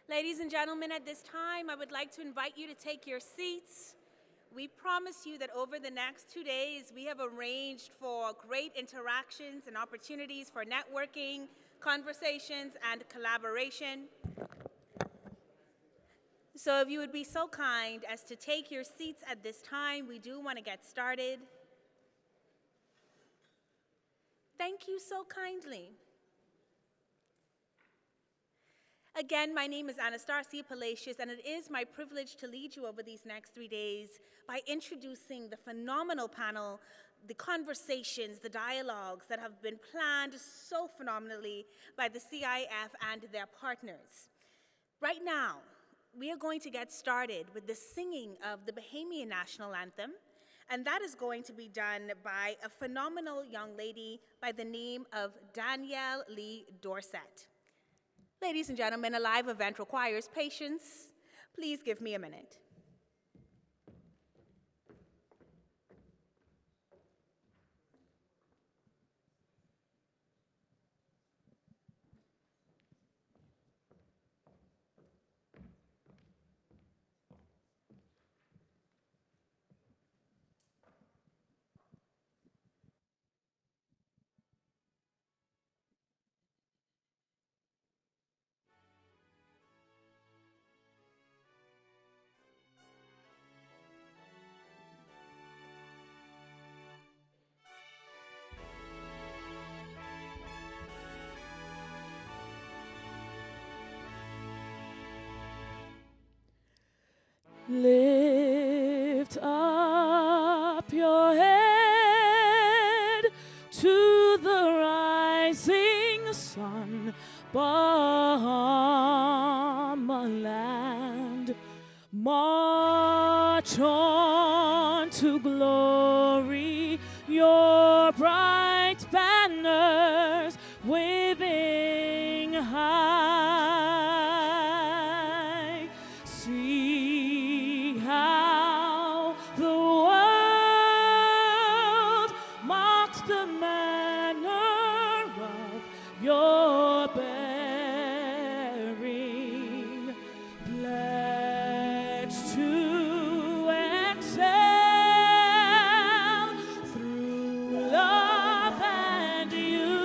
Ladies and gentlemen, at this time, I would like to invite you to take your seats. We promise you that over the next 2 days, we have arranged for great interactions and opportunities for networking, conversations, and collaboration. So if you would be so kind as to take your seats at this time, we do want to get started. Thank you so kindly. Again, my name is Anastasia Palacios, and it is my privilege to lead you over these next 3 days by introducing the phenomenal panel, the conversations, the dialogues that have been planned so phenomenally by the CIF and their partners. Right now, we are going to get started with the singing of the Bahamian National Anthem, and that is going to be done by a phenomenal young lady by the name of Danielle Lee Dorset. Ladies and gentlemen, a live event requires patience. Please give me a minute. Lift up your head to the rising sun, Bahamaland. March on to glory, your bright banners waving high. See how the world marks the manner of your bearing, pledged to excel through love and unity,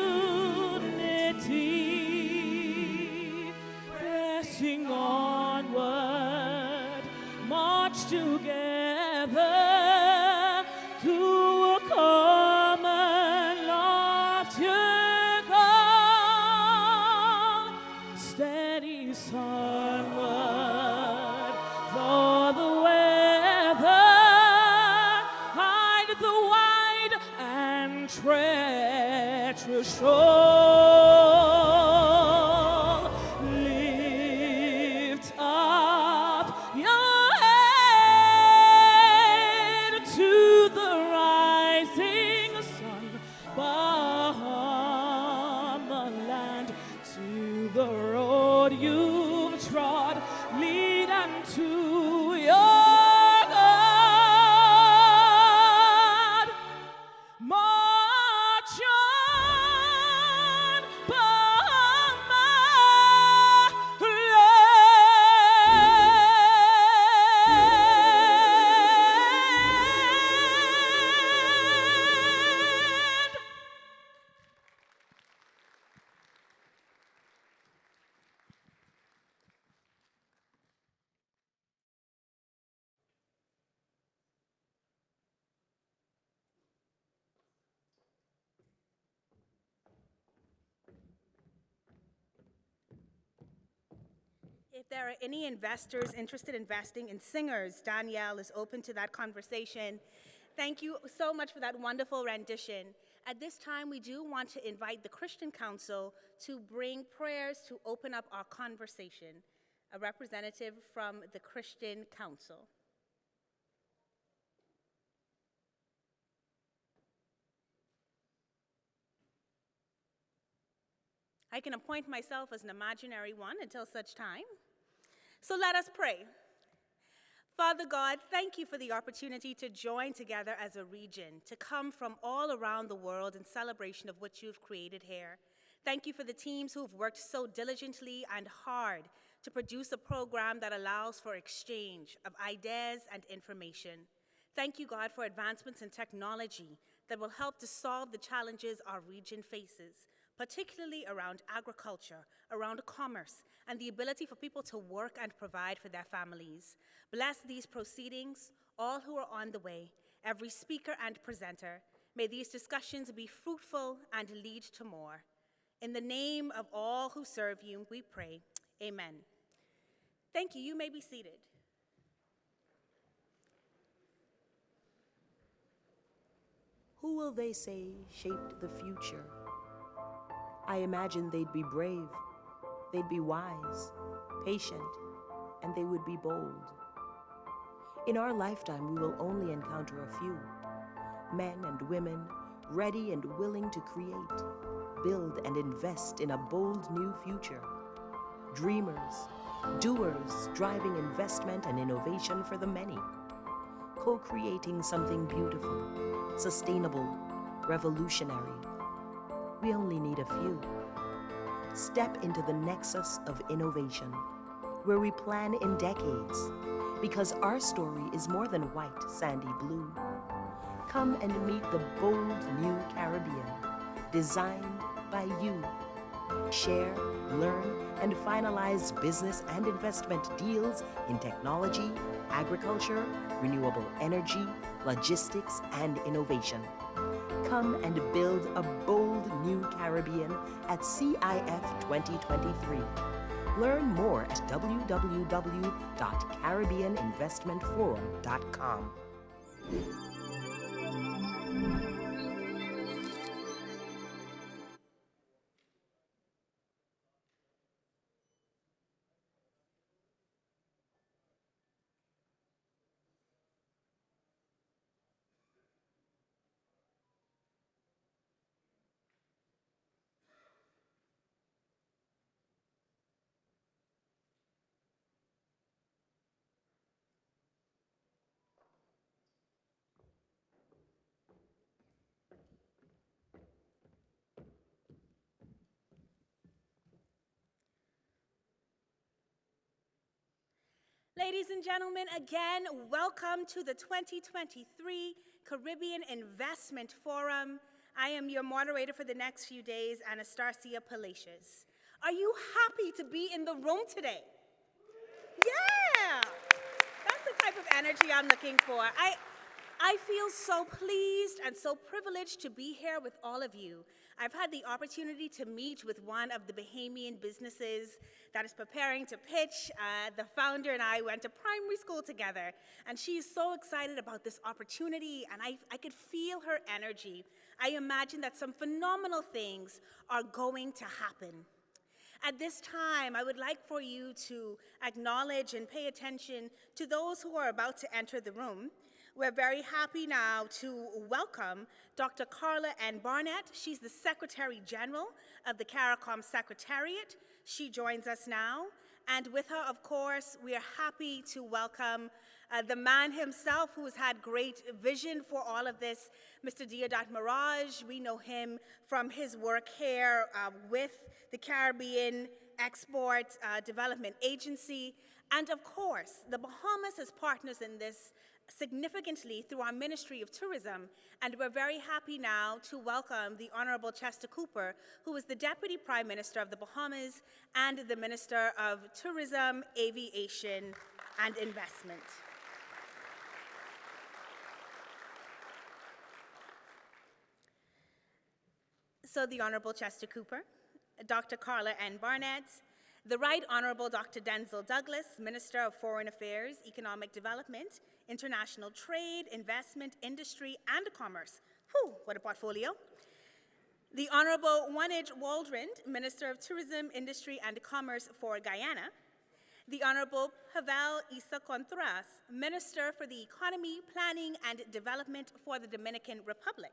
pressing onward, march together to a common loftier goal. Steady sunward, though the weather hide the wide and treacherous shore. Lift up your head to the rising sun, Bahamaland. To the road you've trod, lead unto your God. March on, Bahamaland. If there are any investors interested in investing in singers, Danielle is open to that conversation. Thank you so much for that wonderful rendition. At this time, we do want to invite the Christian Council to bring prayers to open up our conversation. A representative from the Christian Council. I can appoint myself as an imaginary one until such time. So let us pray. Father God, thank you for the opportunity to join together as a region, to come from all around the world in celebration of what you've created here. Thank you for the teams who've worked so diligently and hard to produce a program that allows for exchange of ideas and information. Thank you, God, for advancements in technology that will help to solve the challenges our region faces, particularly around agriculture, around commerce, and the ability for people to work and provide for their families. Bless these proceedings, all who are on the way, every speaker and presenter. May these discussions be fruitful and lead to more. In the name of all who serve you, we pray. Amen. Thank you. You may be seated. Who will they say shaped the future? I imagine they'd be brave, they'd be wise, patient, and they would be bold. In our lifetime, we will only encounter a few, men and women ready and willing to create, build, and invest in a bold new future. Dreamers, doers, driving investment and innovation for the many, co-creating something beautiful, sustainable, revolutionary. We only need a few. Step into the nexus of innovation, where we plan in decades, because our story is more than white, sandy blue. Come and meet the bold new Caribbean, designed by you. Share, learn, and finalize business and investment deals in technology, agriculture, renewable energy, logistics, and innovation. Come and build a bold new Caribbean at CIF 2023. Learn more at www.caribbeaninvestmentforum.com. Ladies and gentlemen, again, welcome to the 2023 Caribbean Investment Forum. I am your moderator for the next few days, Anastasia Palacios. Are you happy to be in the room today? Yeah! That's the type of energy I'm looking for. I feel so pleased and so privileged to be here with all of you. I've had the opportunity to meet with one of the Bahamian businesses that is preparing to pitch. The founder and I went to primary school together, and she's so excited about this opportunity, and I could feel her energy. I imagine that some phenomenal things are going to happen. At this time, I would like for you to acknowledge and pay attention to those who are about to enter the room. We're very happy now to welcome Dr. Carla N.Barnett. She's the Secretary General of the CARICOM Secretariat. She joins us now. And with her, of course, we are happy to welcome the man himself who has had great vision for all of this, Mr. Deodat Maharaj. We know him from his work here with the Caribbean Export Development Agency. And of course, the Bahamas has partners in this significantly through our Ministry of Tourism, and we're very happy now to welcome the Honorable Chester Cooper, who is the Deputy Prime Minister of the Bahamas and the Minister of Tourism, Aviation, and Investment. So the Honorable Chester Cooper, Dr. Carla N.Barnett, the Right Honorable Dr. Denzel Douglas, Minister of Foreign Affairs, Economic Development, International Trade, Investment, Industry, and Commerce. Whew, what a portfolio. The Honorable Wanij Waldron, Minister of Tourism, Industry, and Commerce for Guyana. The Honorable Pavel Isa Contreras, Minister for the Economy, Planning, and Development for the Dominican Republic.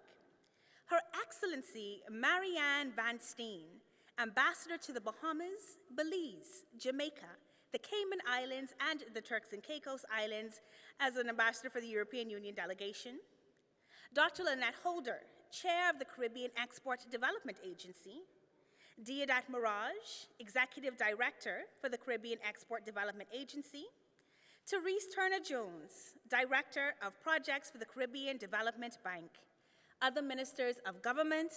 Her Excellency Marianne Van Steen, Ambassador to the Bahamas, Belize, Jamaica, the Cayman Islands, and the Turks and Caicos Islands as an ambassador for the European Union delegation. Dr. Lynette Holder, Chair of the Caribbean Export Development Agency. Deodat Maharaj, Executive Director for the Caribbean Export Development Agency, Therese Turner-Jones, Director of Projects for the Caribbean Development Bank, other ministers of government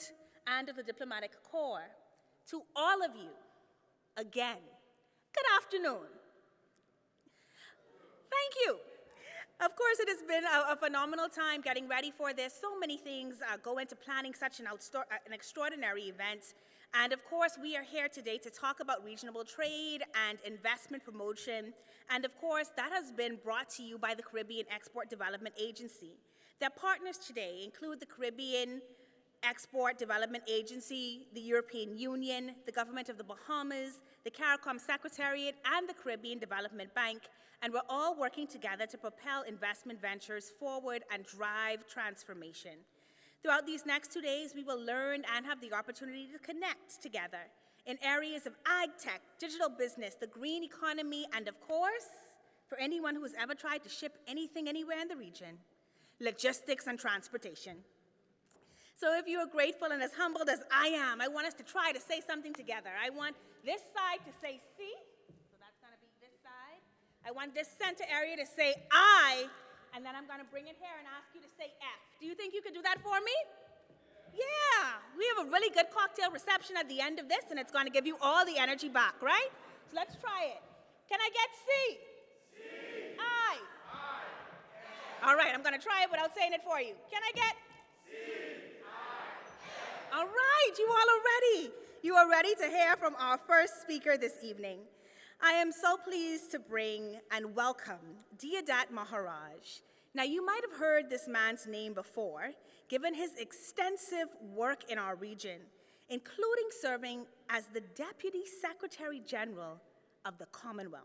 and of the diplomatic corps. To all of you, again, good afternoon. Thank you. Of course, it has been a phenomenal time getting ready for this. So many things go into planning such an extraordinary event. And of course, we are here today to talk about regional trade and investment promotion. And of course, that has been brought to you by the Caribbean Export Development Agency. Their partners today include the Caribbean Export Development Agency, the European Union, the government of the Bahamas, the CARICOM Secretariat, and the Caribbean Development Bank, and we're all working together to propel investment ventures forward and drive transformation. Throughout these next 2 days, we will learn and have the opportunity to connect together in areas of ag tech, digital business, the green economy, and of course, for anyone who has ever tried to ship anything anywhere in the region, logistics and transportation. So if you are grateful and as humbled as I am, I want us to try to say something together. I want this side to say C, so that's going to be this side. I want this center area to say I, and then I'm going to bring it here and ask you to say F. Do you think you could do that for me? Yeah, we have a really good cocktail reception at the end of this, and it's going to give you all the energy back, right? So let's try it. Can I get C? C. I. All right, I'm going to try it without saying it for you. Can I get C? All right, you all are ready. You are ready to hear from our first speaker this evening. I am so pleased to bring and welcome Deodat Maharaj. Now, you might have heard this man's name before, given his extensive work in our region, including serving as the Deputy Secretary General of the Commonwealth.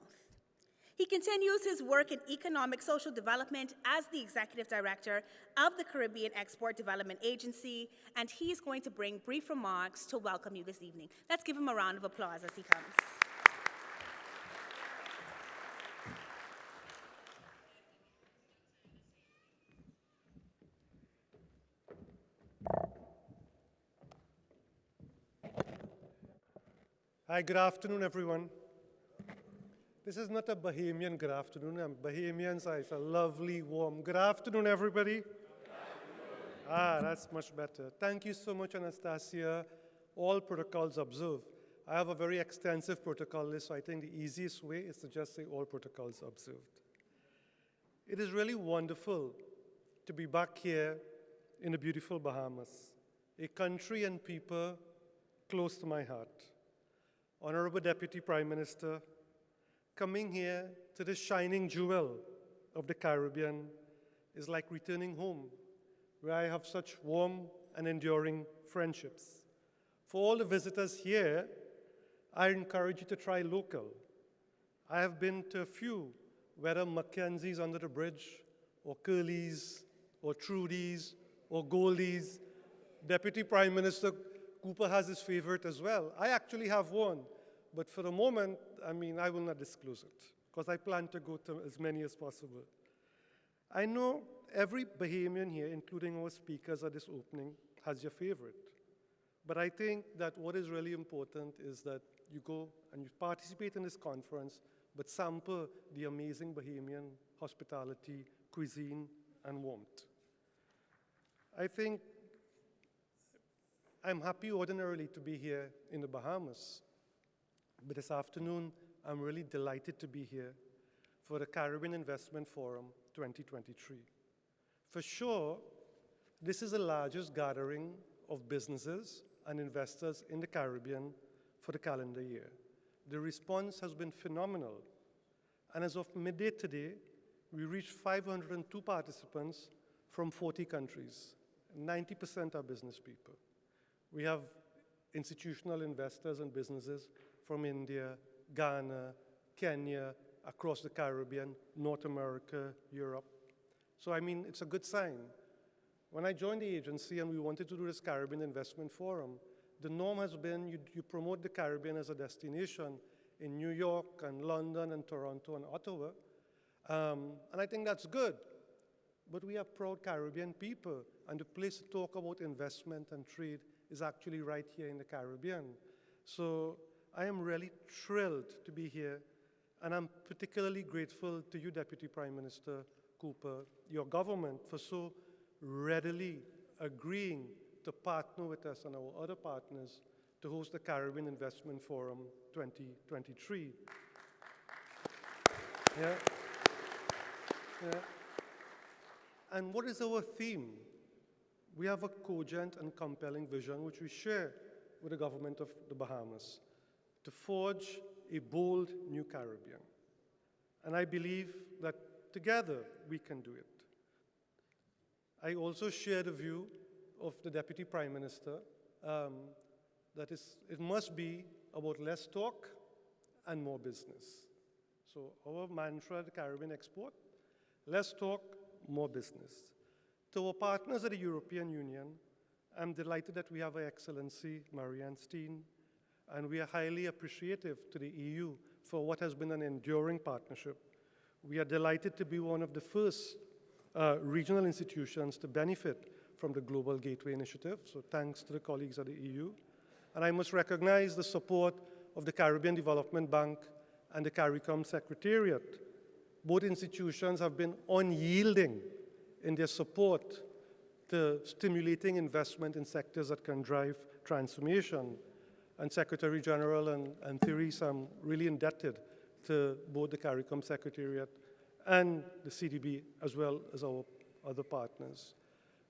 He continues his work in economic social development as the Executive Director of the Caribbean Export Development Agency, and he's going to bring brief remarks to welcome you this evening. Let's give him a round of applause as he comes. Hi, good afternoon, everyone. This is not a Bahamian good afternoon. Bahamians, it's a lovely, warm good afternoon, everybody. Good afternoon. That's much better. Thank you so much, Anastasia. All protocols observed. I have a very extensive protocol list, so I think the easiest way is to just say all protocols observed. It is really wonderful to be back here in the beautiful Bahamas, a country and people close to my heart. Honorable Deputy Prime Minister, coming here to this shining jewel of the Caribbean is like returning home, where I have such warm and enduring friendships. For all the visitors here, I encourage you to try local. I have been to a few, whether Mackenzie's under the bridge, or Curly's, or Trudy's, or Goldie's. Deputy Prime Minister Cooper has his favorite as well. I actually have one, but for the moment, I will not disclose it, because I plan to go to as many as possible. I know every Bahamian here, including our speakers at this opening, has your favorite. But I think that what is really important is that you go and you participate in this conference, but sample the amazing Bahamian hospitality, cuisine, and warmth. I think I'm happy ordinarily to be here in the Bahamas, but this afternoon I'm really delighted to be here for the Caribbean Investment Forum 2023. For sure, this is the largest gathering of businesses and investors in the Caribbean for the calendar year. The response has been phenomenal, and as of midday today, we reached 502 participants from 40 countries. 90% are business people. We have institutional investors and businesses from India, Ghana, Kenya, across the Caribbean, North America, Europe. So it's a good sign. When I joined the agency and we wanted to do this Caribbean Investment Forum, the norm has been you promote the Caribbean as a destination in New York and London and Toronto and Ottawa. And I think that's good. But we are proud Caribbean people, and the place to talk about investment and trade is actually right here in the Caribbean. So I am really thrilled to be here, and I'm particularly grateful to you, Deputy Prime Minister Cooper, your government, for so readily agreeing to partner with us and our other partners to host the Caribbean Investment Forum 2023. Yeah. Yeah. And what is our theme? We have a cogent and compelling vision which we share with the government of the Bahamas to forge a bold new Caribbean. And I believe that together we can do it. I also share the view of the Deputy Prime Minister that it must be about less talk and more business. So our mantra at the Caribbean Export, less talk, more business. To our partners at the European Union, I'm delighted that we have Her Excellency Marianne Steen, and we are highly appreciative to the EU for what has been an enduring partnership. We are delighted to be one of the first regional institutions to benefit from the Global Gateway Initiative, so thanks to the colleagues at the EU. And I must recognize the support of the Caribbean Development Bank and the CARICOM Secretariat. Both institutions have been unyielding in their support to stimulating investment in sectors that can drive transformation. And Secretary General and Therese, I'm really indebted to both the CARICOM Secretariat and the CDB, as well as our other partners.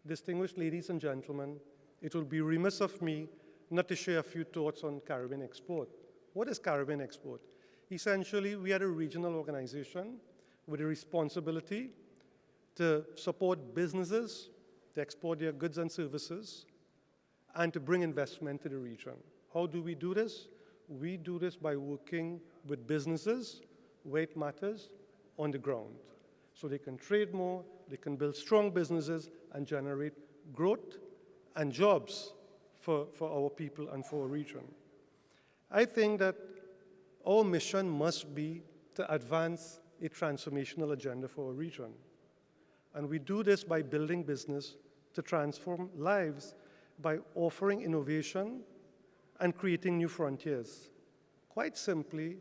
Distinguished ladies and gentlemen, it will be remiss of me not to share a few thoughts on Caribbean Export. What is Caribbean Export? Essentially, we are a regional organization with a responsibility to support businesses, to export their goods and services, and to bring investment to the region. How do we do this? We do this by working with businesses where it matters on the ground. So they can trade more, they can build strong businesses and generate growth and jobs for our people and for our region. I think that our mission must be to advance a transformational agenda for our region. And we do this by building business to transform lives by offering innovation and creating new frontiers. Quite simply,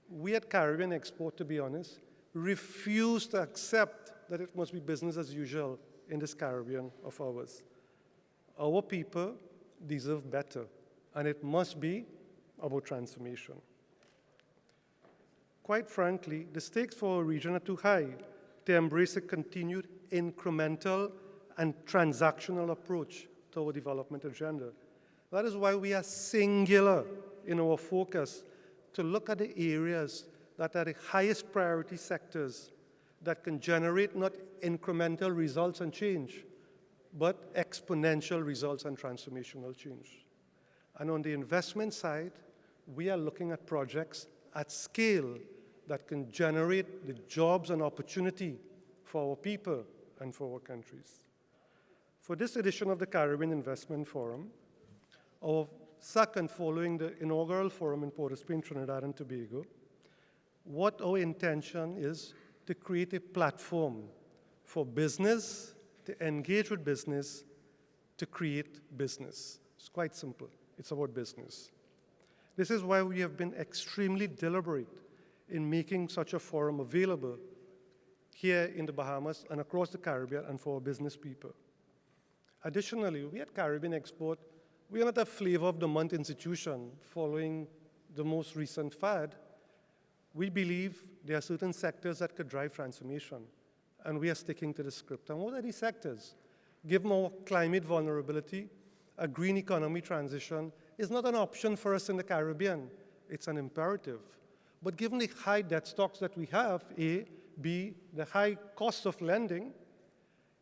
we at Caribbean Export, to be honest, refuse to accept that it must be business as usual in this Caribbean of ours. Our people deserve better, and it must be about transformation. Quite frankly, the stakes for our region are too high to embrace a continued incremental and transactional approach to our development agenda. That is why we are singular in our focus to look at the areas that are the highest priority sectors that can generate not incremental results and change, but exponential results and transformational change. And on the investment side, we are looking at projects at scale that can generate the jobs and opportunity for our people and for our countries. For this edition of the Caribbean Investment Forum, our second following the inaugural forum in Port-au-Prince, Trinidad and Tobago, what our intention is to create a platform for business, to engage with business, to create business. It's quite simple. It's about business. This is why we have been extremely deliberate in making such a forum available here in the Bahamas and across the Caribbean and for our business people. Additionally, we at Caribbean Export, we are not a flavor of the month institution following the most recent fad. We believe there are certain sectors that could drive transformation, and we are sticking to the script. And what are these sectors? Given our climate vulnerability, a green economy transition is not an option for us in the Caribbean. It's an imperative. But given the high debt stocks that we have, A, B, the high cost of lending,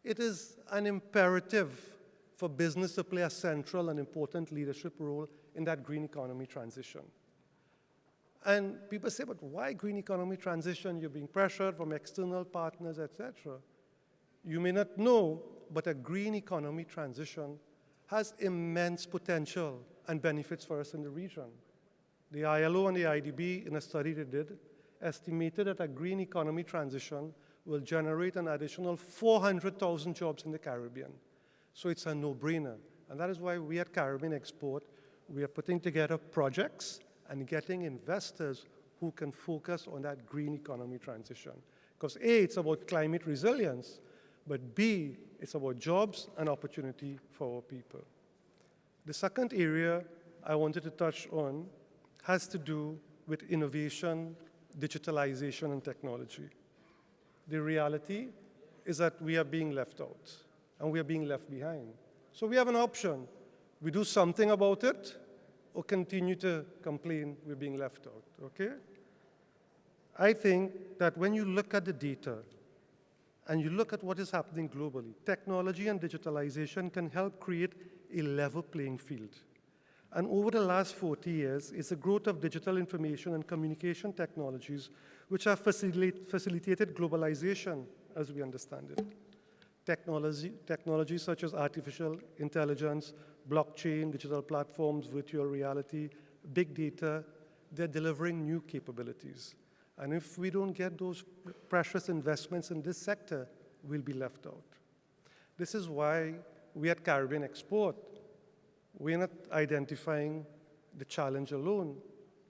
it is an imperative for business to play a central and important leadership role in that green economy transition. And people say, but why green economy transition? You're being pressured from external partners, etc. You may not know, but a green economy transition has immense potential and benefits for us in the region. The ILO and the IDB, in a study they did, estimated that a green economy transition will generate an additional 400,000 jobs in the Caribbean. So it's a no-brainer. And that is why we at Caribbean Export, We are putting together projects and getting investors who can focus on that green economy transition. Because A, it's about climate resilience, but B, it's about jobs and opportunity for our people. The second area I wanted to touch on has to do with innovation, digitalization, and technology. The reality is that we are being left out, and we are being left behind. So we have an option. We do something about it, or continue to complain we're being left out, okay? I think that when you look at the data, and you look at what is happening globally, technology and digitalization can help create a level playing field. And over the last 40 years, it's the growth of digital information and communication technologies which have facilitated globalization as we understand it. Technologies such as artificial intelligence, blockchain, digital platforms, virtual reality, big data, they're delivering new capabilities. And if we don't get those precious investments in this sector, we'll be left out. This is why we at Caribbean Export, we're not identifying the challenge alone.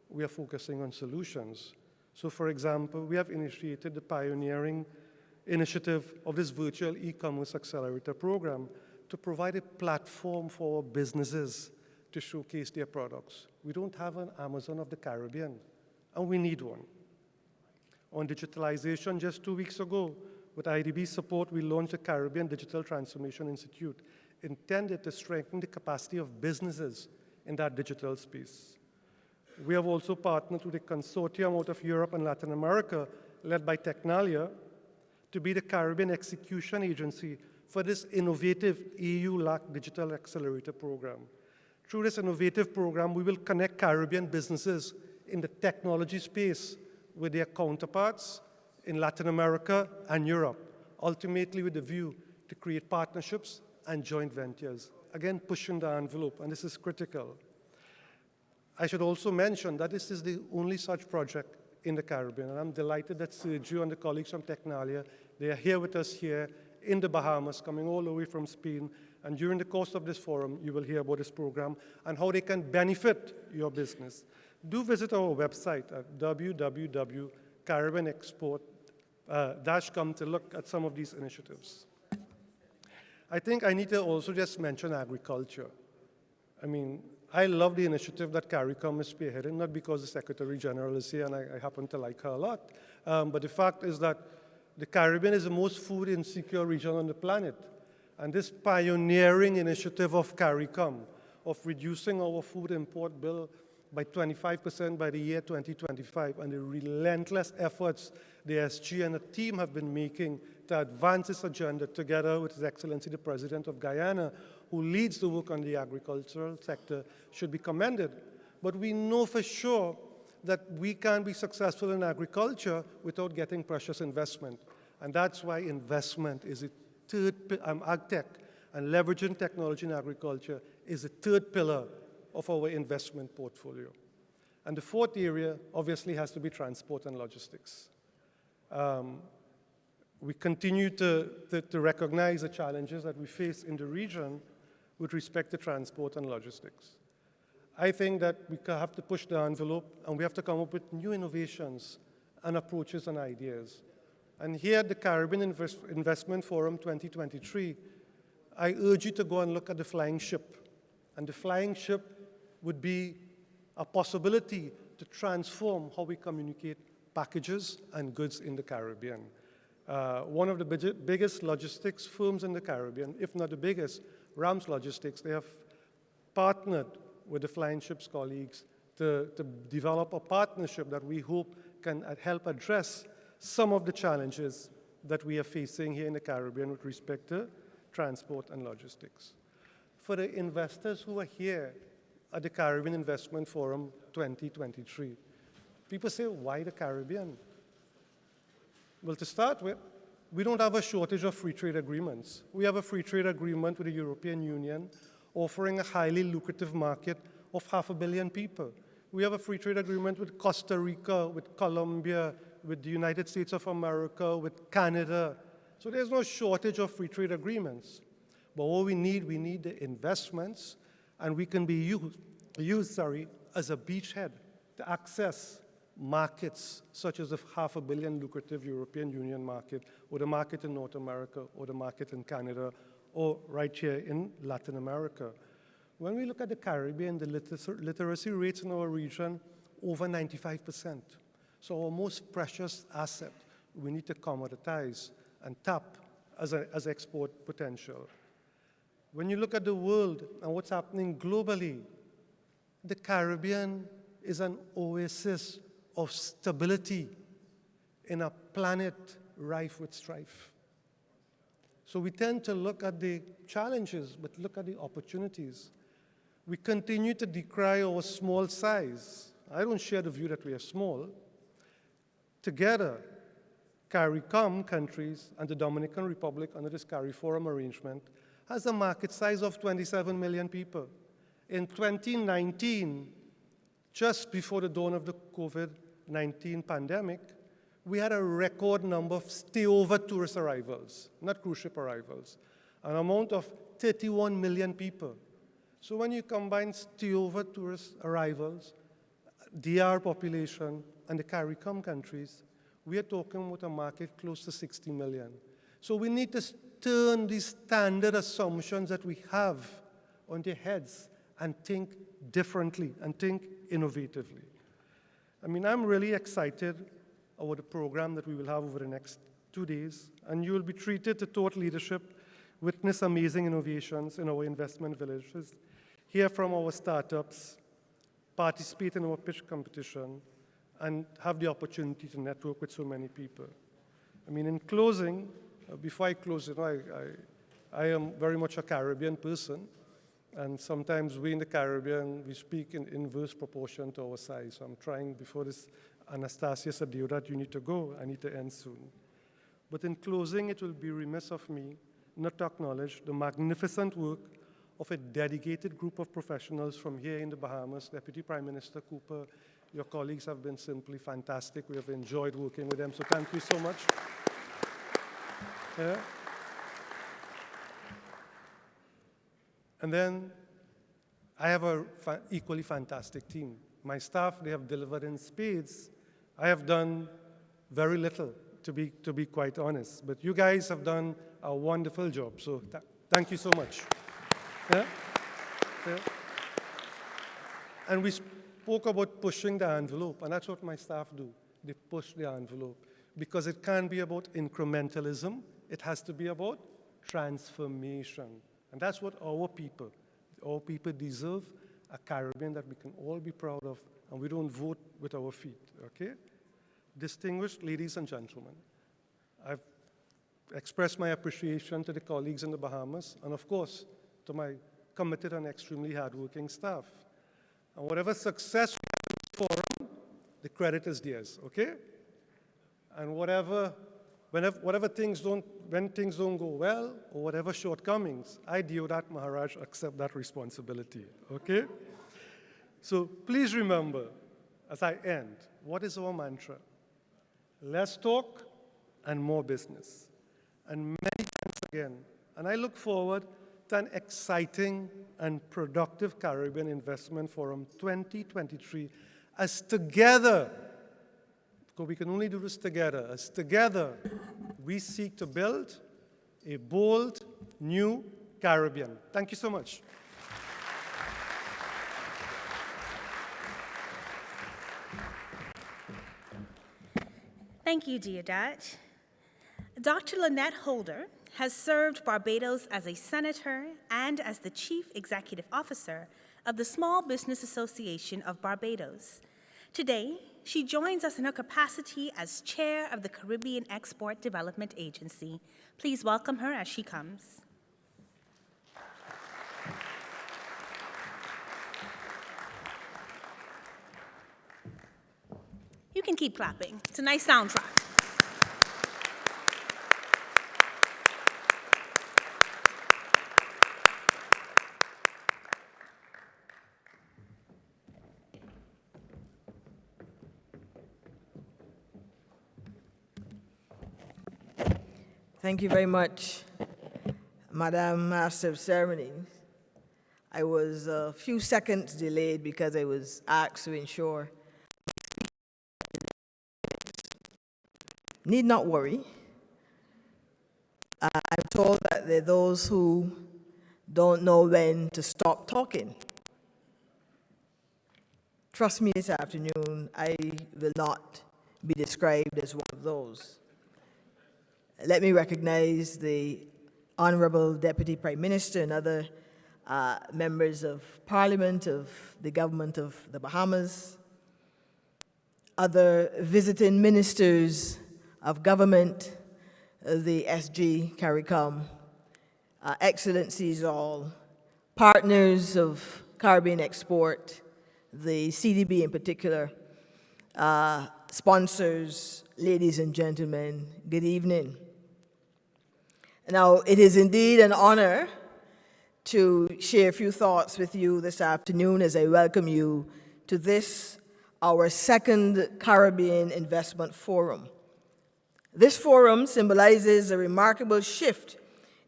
We are focusing on solutions. So for example, we have initiated the pioneering initiative of this virtual e-commerce accelerator program to provide a platform for businesses to showcase their products. We don't have an Amazon of the Caribbean, and we need one. On digitalization, just 2 weeks ago, with IDB support, we launched the Caribbean Digital Transformation Institute, intended to strengthen the capacity of businesses in that digital space. We have also partnered with a consortium out of Europe and Latin America, led by Technalia, to be the Caribbean execution agency for this innovative EU-LAC Digital Accelerator Program. Through this innovative program, we will connect Caribbean businesses in the technology space with their counterparts in Latin America and Europe, ultimately with the view to create partnerships and joint ventures. Again, pushing the envelope, and this is critical. I should also mention that this is the only such project in the Caribbean, and I'm delighted that Sergio and the colleagues from Technalia, they are here with us here in the Bahamas, coming all the way from Spain, and during the course of this forum, you will hear about this program and how they can benefit your business. Do visit our website at www.caribbeanexport.com to look at some of these initiatives. I think I need to also just mention agriculture. I mean, I love the initiative that CARICOM is spearheading, not because the Secretary General is here and I happen to like her a lot, but the fact is that the Caribbean is the most food insecure region on the planet. And this pioneering initiative of CARICOM, of reducing our food import bill by 25% by the year 2025, and the relentless efforts the SG and the team have been making to advance this agenda together with His Excellency the President of Guyana, who leads the work on the agricultural sector, should be commended. But we know for sure that we can't be successful in agriculture without getting precious investment. And that's why investment is a third, agtech, and leveraging technology in agriculture is a third pillar of our investment portfolio. And the fourth area obviously has to be transport and logistics. We continue to recognize the challenges that we face in the region with respect to transport and logistics. I think that we have to push the envelope and we have to come up with new innovations and approaches and ideas. And here at the Caribbean Investment Forum 2023, I urge you to go and look at the flying ship. And the flying ship would be a possibility to transform how we communicate packages and goods in the Caribbean. One of the biggest logistics firms in the Caribbean, if not the biggest, Rams Logistics, they have partnered with the Flying Ships colleagues to develop a partnership that we hope can help address some of the challenges that we are facing here in the Caribbean with respect to transport and logistics. For the investors who are here at the Caribbean Investment Forum 2023, people say, why the Caribbean? Well, to start with, we don't have a shortage of free trade agreements. We have a free trade agreement with the European Union offering a highly lucrative market of 500 million people. We have a free trade agreement with Costa Rica, with Colombia, with the United States of America, with Canada. So there's no shortage of free trade agreements. But what we need the investments, and we can be used as a beachhead to access markets such as the $500 million lucrative European Union market, or the market in North America, or the market in Canada, or right here in Latin America. When we look at the Caribbean, the literacy rates in our region, over 95%. So our most precious asset, we need to commoditize and tap as export potential. When you look at the world and what's happening globally, the Caribbean is an oasis of stability in a planet rife with strife. So we tend to look at the challenges, but look at the opportunities. We continue to decry our small size. I don't share the view that we are small. Together, CARICOM countries and the Dominican Republic under this CARIFORUM arrangement has a market size of 27 million people. In 2019, just before the dawn of the COVID-19 pandemic, we had a record number of stay-over tourist arrivals, not cruise ship arrivals, an amount of 31 million people. So when you combine stay-over tourist arrivals, DR population, and the CARICOM countries, we are talking about a market close to 60 million. So we need to turn these standard assumptions that we have on their heads and think differently and think innovatively. I mean, I'm really excited about the program that we will have over the next 2 days, and you will be treated to thought leadership, witness amazing innovations in our investment villages, hear from our startups, participate in our pitch competition, and have the opportunity to network with so many people. I mean, in closing, before I close, I am very much a Caribbean person, and sometimes we in the Caribbean, we speak in inverse proportion to our size. So I'm trying, before this, Anastasia said, Deodat, you need to go, I need to end soon. But in closing, it will be remiss of me not to acknowledge the magnificent work of a dedicated group of professionals from here in the Bahamas. Deputy Prime Minister Cooper, your colleagues have been simply fantastic. We have enjoyed working with them, so thank you so much. Yeah. And then I have an equally fantastic team. My staff, they have delivered in spades. I have done very little, to be quite honest. But you guys have done a wonderful job, so thank you so much. Yeah? Yeah. And we spoke about pushing the envelope, and that's what my staff do. They push the envelope, because it can't be about incrementalism. It has to be about transformation. And that's what our people deserve, a Caribbean that we can all be proud of, and we don't vote with our feet, okay? Distinguished ladies and gentlemen, I've expressed my appreciation to the colleagues in the Bahamas, and of course, to my committed and extremely hardworking staff. And whatever success we have in this forum, the credit is theirs, okay? And when things don't go well, or whatever shortcomings, I, Deodat Maharaj, accept that responsibility, okay? So please remember, as I end, what is our mantra? Less talk and more business. And many thanks again. And I look forward to an exciting and productive Caribbean Investment Forum 2023, as together, because we can only do this together, as together we seek to build a bold, new Caribbean. Thank you so much. Thank you, Deodat. Dr. Lynette Holder has served Barbados as a senator and as the Chief Executive Officer of the Small Business Association of Barbados. Today, she joins us in her capacity as Chair of the Caribbean Export Development Agency. Please welcome her as she comes. You can keep clapping. It's a nice soundtrack. Thank you very much, Madam Master of Ceremonies. I was a few seconds delayed because I was asked to ensure. Need not worry. I'm told that there are those who don't know when to stop talking. Trust me, this afternoon, I will not be described as one of those. Let me recognize the Honorable Deputy Prime Minister and other members of Parliament of the government of the Bahamas, other visiting ministers of government, the SG, CARICOM, excellencies all, partners of Caribbean Export, the CDB in particular, sponsors, ladies and gentlemen, good evening. Now, it is indeed an honor to share a few thoughts with you this afternoon as I welcome you to this, our second Caribbean Investment Forum. This forum symbolizes a remarkable shift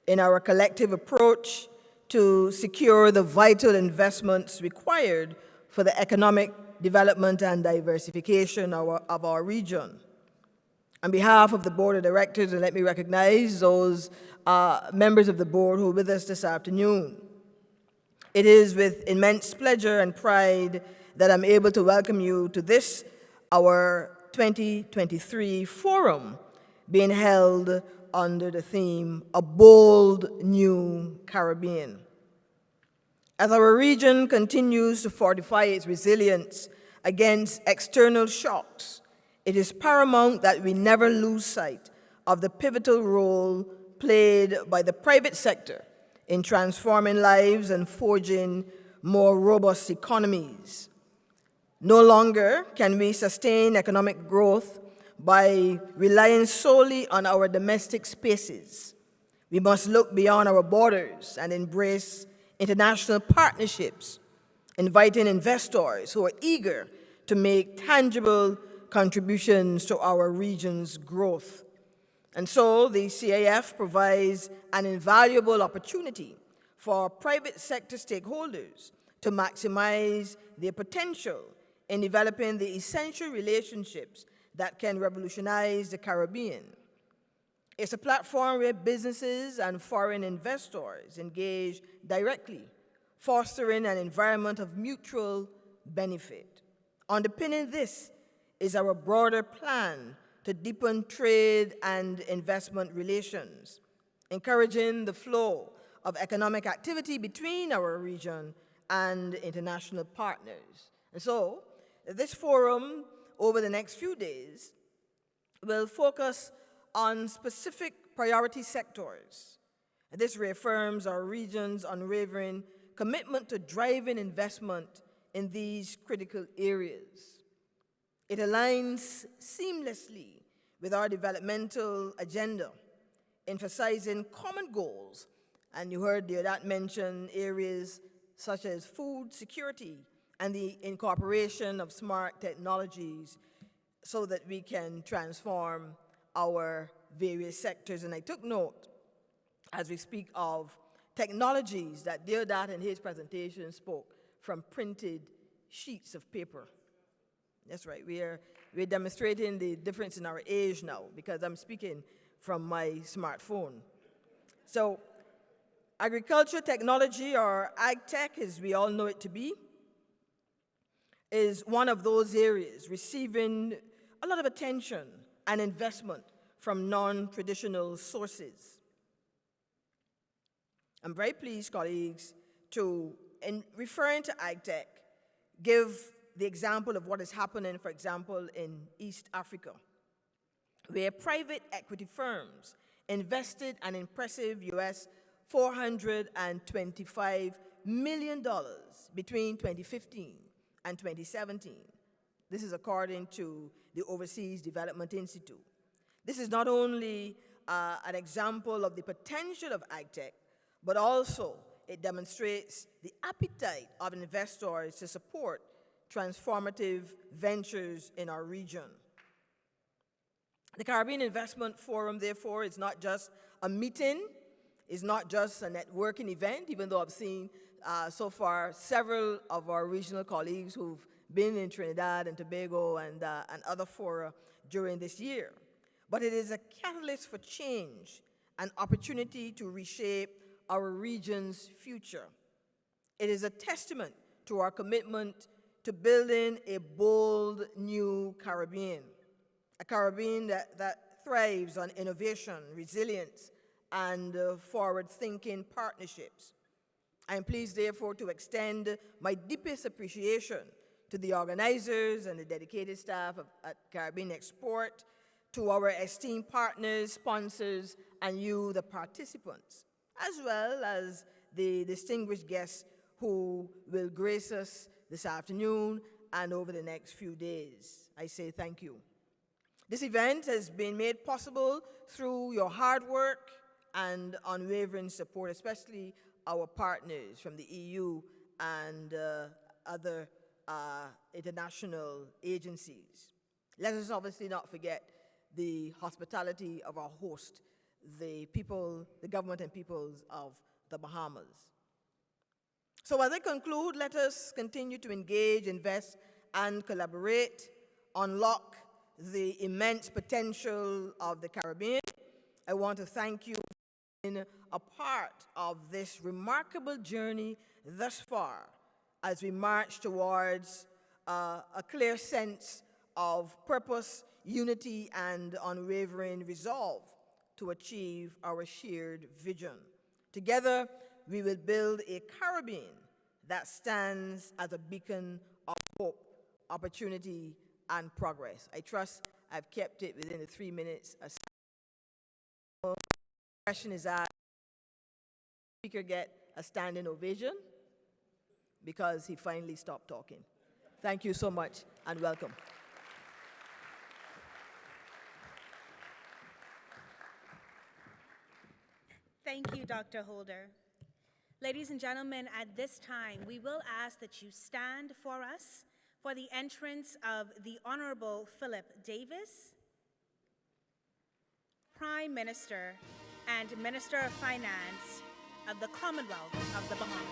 in our collective approach to secure the vital investments required for the economic development and diversification of our region. On behalf of the Board of Directors, and let me recognize those members of the board who are with us this afternoon. It is with immense pleasure and pride that I'm able to welcome you to this, our 2023 forum, being held under the theme, A Bold New Caribbean. As our region continues to fortify its resilience against external shocks, it is paramount that we never lose sight of the pivotal role played by the private sector in transforming lives and forging more robust economies. No longer can we sustain economic growth by relying solely on our domestic spaces. We must look beyond our borders and embrace international partnerships, inviting investors who are eager to make tangible contributions to our region's growth. And so the CIF provides an invaluable opportunity for private sector stakeholders to maximize their potential in developing the essential relationships that can revolutionize the Caribbean. It's a platform where businesses and foreign investors engage directly, fostering an environment of mutual benefit. Underpinning this is our broader plan to deepen trade and investment relations, encouraging the flow of economic activity between our region and international partners. And so, this forum over the next few days will focus on specific priority sectors. This reaffirms our region's unwavering commitment to driving investment in these critical areas. It aligns seamlessly with our developmental agenda, emphasizing common goals. And you heard Deodat mention areas such as food security and the incorporation of smart technologies so that we can transform our various sectors. And I took note, as we speak of technologies, that Deodat in his presentation spoke from printed sheets of paper. That's right, we're demonstrating the difference in our age now because I'm speaking from my smartphone. So, agriculture technology, or ag-tech as we all know it to be, is one of those areas receiving a lot of attention and investment from non-traditional sources. I'm very pleased, colleagues, to, in referring to ag-tech, give the example of what is happening, for example, in East Africa, where private equity firms invested an impressive US $425 million between 2015 and 2017. This is according to the Overseas Development Institute. This is not only an example of the potential of ag-tech, but also it demonstrates the appetite of investors to support transformative ventures in our region. The Caribbean Investment Forum, therefore, is not just a meeting, is not just a networking event, even though I've seen so far several of our regional colleagues who've been in Trinidad and Tobago and other fora during this year. But it is a catalyst for change, an opportunity to reshape our region's future. It is a testament to our commitment to building a bold new Caribbean, a Caribbean that thrives on innovation, resilience, and forward-thinking partnerships. I am pleased, therefore, to extend my deepest appreciation to the organizers and the dedicated staff at Caribbean Export, to our esteemed partners, sponsors, and you, the participants, as well as the distinguished guests who will grace us this afternoon and over the next few days. I say thank you. This event has been made possible through your hard work and unwavering support, especially our partners from the EU and other international agencies. Let us obviously not forget the hospitality of our host, the people, the government and peoples of the Bahamas. So as I conclude, let us continue to engage, invest, and collaborate, unlock the immense potential of the Caribbean. I want to thank you for being a part of this remarkable journey thus far as we march towards a clear sense of purpose, unity, and unwavering resolve to achieve our shared vision. Together, we will build a Caribbean that stands as a beacon of hope, opportunity, and progress. I trust I've kept it within the 3 minutes. The question is asked, the speaker get a standing ovation because he finally stopped talking. Thank you so much and welcome. Thank you, Dr. Holder. Ladies and gentlemen, at this time, we will ask that you stand for us for the entrance of the Honorable Philip Davis, Prime Minister and Minister of Finance of the Commonwealth of the Bahamas.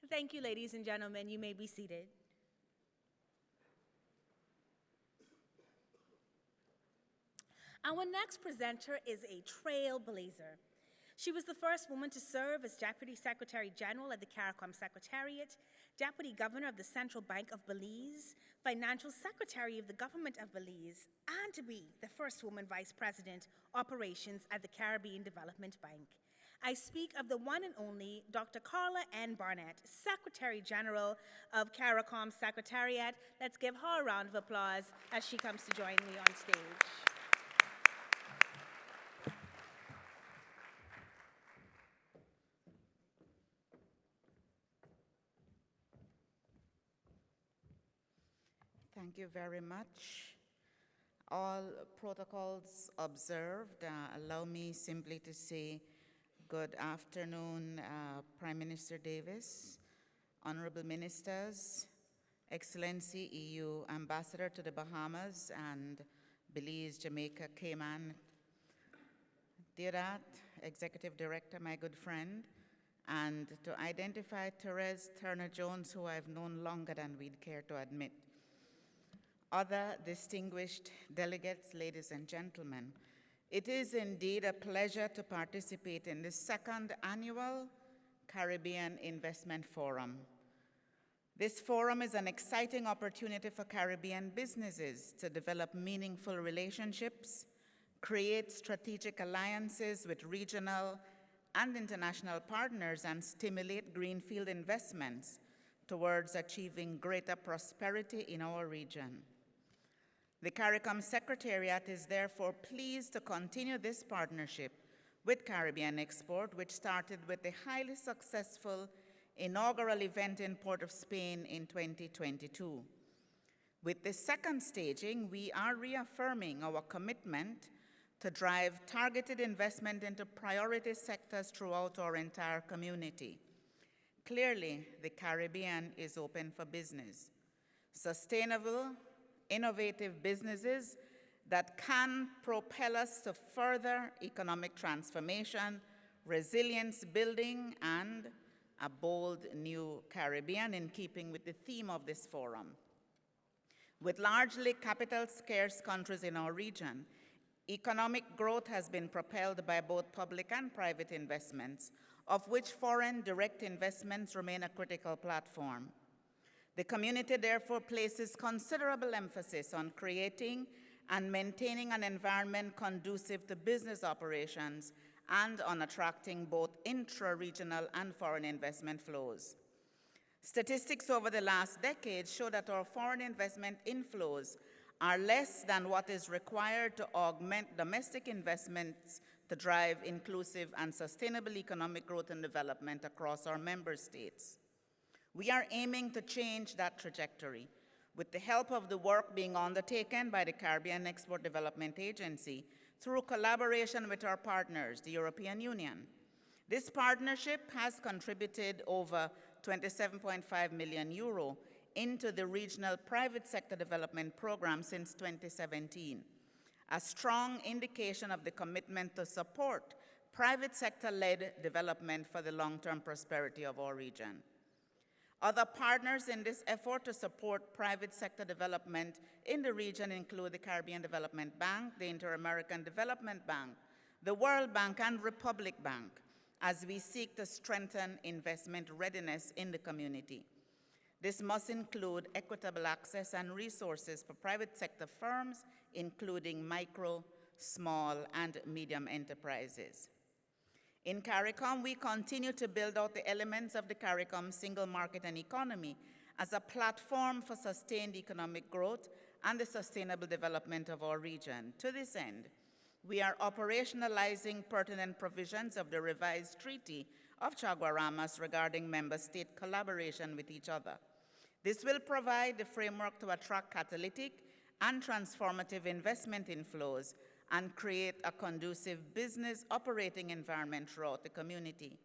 Thank you, ladies and gentlemen. You may be seated. Our next presenter is a trailblazer. She was the first woman to serve as Deputy Secretary General at the CARICOM Secretariat, Deputy Governor of the Central Bank of Belize, Financial Secretary of the Government of Belize, and to be the first woman Vice President, Operations at the Caribbean Development Bank. I speak of the one and only Dr. Carla N.Barnett, Secretary General of CARICOM Secretariat. Let's give her a round of applause as she comes to join me on stage. Thank you very much. All protocols observed. Allow me simply to say good afternoon, Prime Minister Davis, honorable ministers, Excellency EU Ambassador to the Bahamas and Belize, Jamaica, Cayman, Deodat, Executive Director, my good friend, and to identify Therese Turner-Jones, who I've known longer than we'd care to admit. Other distinguished delegates, ladies and gentlemen, it is indeed a pleasure to participate in the second annual Caribbean Investment Forum. This forum is an exciting opportunity for Caribbean businesses to develop meaningful relationships, create strategic alliances with regional and international partners, and stimulate greenfield investments towards achieving greater prosperity in our region. The CARICOM Secretariat is therefore pleased to continue this partnership with Caribbean Export, which started with the highly successful inaugural event in Port of Spain in 2022. With this second staging, we are reaffirming our commitment to drive targeted investment into priority sectors throughout our entire community. Clearly, the Caribbean is open for business. Sustainable, innovative businesses that can propel us to further economic transformation, resilience building, and a bold new Caribbean in keeping with the theme of this forum. With largely capital-scarce countries in our region, economic growth has been propelled by both public and private investments, of which foreign direct investments remain a critical platform. The community therefore places considerable emphasis on creating and maintaining an environment conducive to business operations and on attracting both intra-regional and foreign investment flows. Statistics over the last decade show that our foreign investment inflows are less than what is required to augment domestic investments to drive inclusive and sustainable economic growth and development across our member states. We are aiming to change that trajectory with the help of the work being undertaken by the Caribbean Export Development Agency through collaboration with our partners, the European Union. This partnership has contributed over 27.5 million euro into the regional private sector development program since 2017, a strong indication of the commitment to support private sector-led development for the long-term prosperity of our region. Other partners in this effort to support private sector development in the region include the Caribbean Development Bank, the Inter-American Development Bank, the World Bank, and Republic Bank, as we seek to strengthen investment readiness in the community. This must include equitable access and resources for private sector firms, including micro, small, and medium enterprises. In CARICOM, we continue to build out the elements of the CARICOM single market and economy as a platform for sustained economic growth and the sustainable development of our region. To this end, we are operationalizing pertinent provisions of the revised Treaty of Chaguaramas regarding member state collaboration with each other. This will provide the framework to attract catalytic and transformative investment inflows and create a conducive business operating environment throughout the community.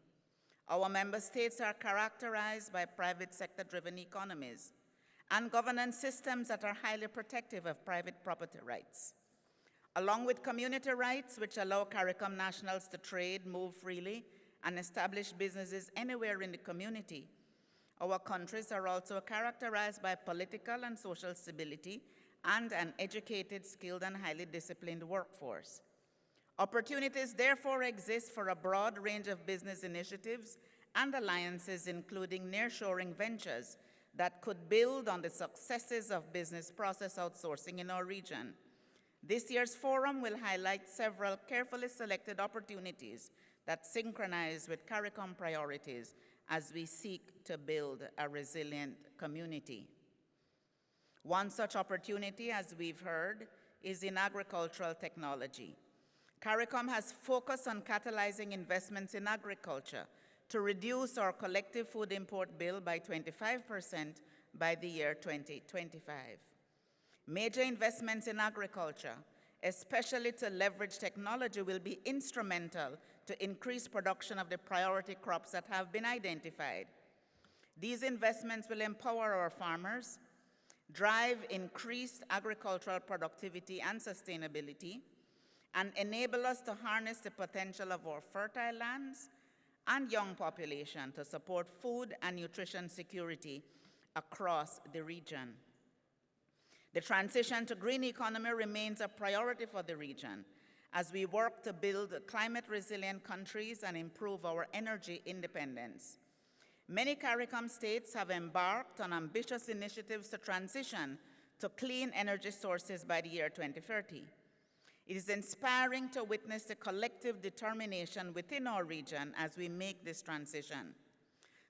Our member states are characterized by private sector-driven economies and governance systems that are highly protective of private property rights. Along with community rights, which allow CARICOM nationals to trade, move freely, and establish businesses anywhere in the community, our countries are also characterized by political and social stability and an educated, skilled, and highly disciplined workforce. Opportunities therefore exist for a broad range of business initiatives and alliances, including nearshoring ventures that could build on the successes of business process outsourcing in our region. This year's forum will highlight several carefully selected opportunities that synchronize with CARICOM priorities as we seek to build a resilient community. One such opportunity, as we've heard, is in agricultural technology. CARICOM has focused on catalyzing investments in agriculture to reduce our collective food import bill by 25% by the year 2025. Major investments in agriculture, especially to leverage technology, will be instrumental to increase production of the priority crops that have been identified. These investments will empower our farmers, drive increased agricultural productivity and sustainability, and enable us to harness the potential of our fertile lands and young population to support food and nutrition security across the region. The transition to green economy remains a priority for the region as we work to build climate-resilient countries and improve our energy independence. Many CARICOM states have embarked on ambitious initiatives to transition to clean energy sources by the year 2030. It is inspiring to witness the collective determination within our region as we make this transition.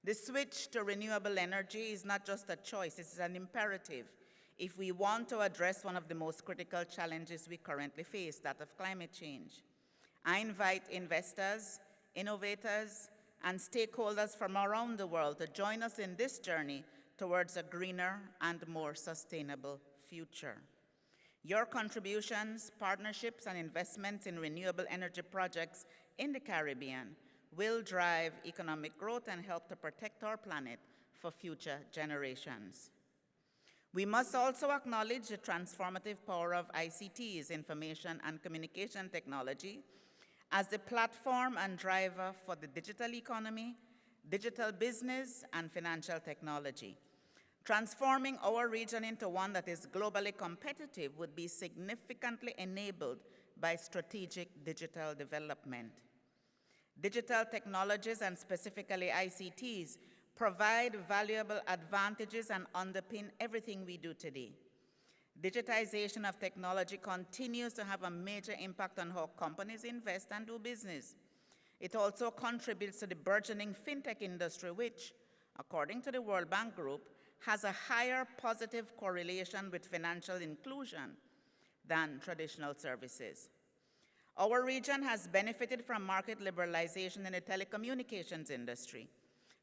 The switch to renewable energy is not just a choice, it's an imperative if we want to address one of the most critical challenges we currently face, that of climate change. I invite investors, innovators, and stakeholders from around the world to join us in this journey towards a greener and more sustainable future. Your contributions, partnerships, and investments in renewable energy projects in the Caribbean will drive economic growth and help to protect our planet for future generations. We must also acknowledge the transformative power of ICTs, information and communication technology, as the platform and driver for the digital economy, digital business, and financial technology. Transforming our region into one that is globally competitive would be significantly enabled by strategic digital development. Digital technologies, and specifically ICTs, provide valuable advantages and underpin everything we do today. Digitization of technology continues to have a major impact on how companies invest and do business. It also contributes to the burgeoning fintech industry, which, according to the World Bank Group, has a higher positive correlation with financial inclusion than traditional services. Our region has benefited from market liberalization in the telecommunications industry.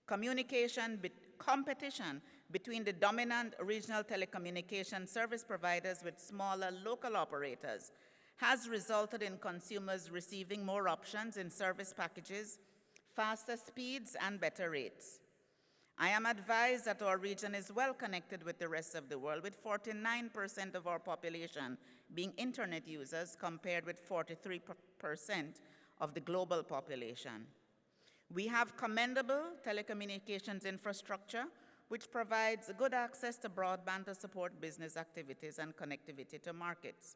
Competition between the dominant regional telecommunication service providers with smaller local operators has resulted in consumers receiving more options in service packages, faster speeds, and better rates. I am advised that our region is well connected with the rest of the world, with 49% of our population being internet users compared with 43% of the global population. We have commendable telecommunications infrastructure, which provides good access to broadband to support business activities and connectivity to markets.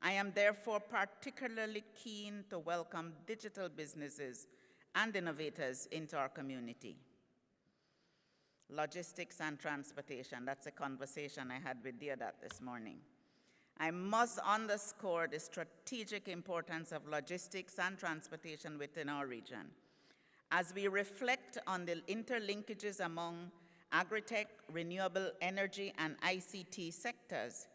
I am therefore particularly keen to welcome digital businesses and innovators into our community. Logistics and transportation, that's a conversation I had with Deodat this morning. I must underscore the strategic importance of logistics and transportation within our region. As we reflect on the interlinkages among agri-tech, renewable energy, and ICT sectors,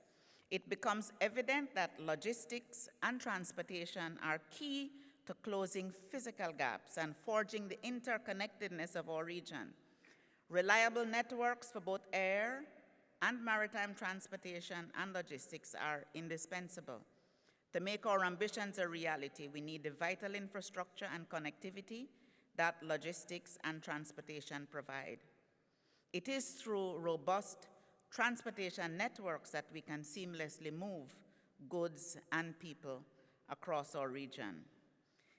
it becomes evident that logistics and transportation are key to closing physical gaps and forging the interconnectedness of our region. Reliable networks for both air and maritime transportation and logistics are indispensable. To make our ambitions a reality, we need the vital infrastructure and connectivity that logistics and transportation provide. It is through robust transportation networks that we can seamlessly move goods and people across our region.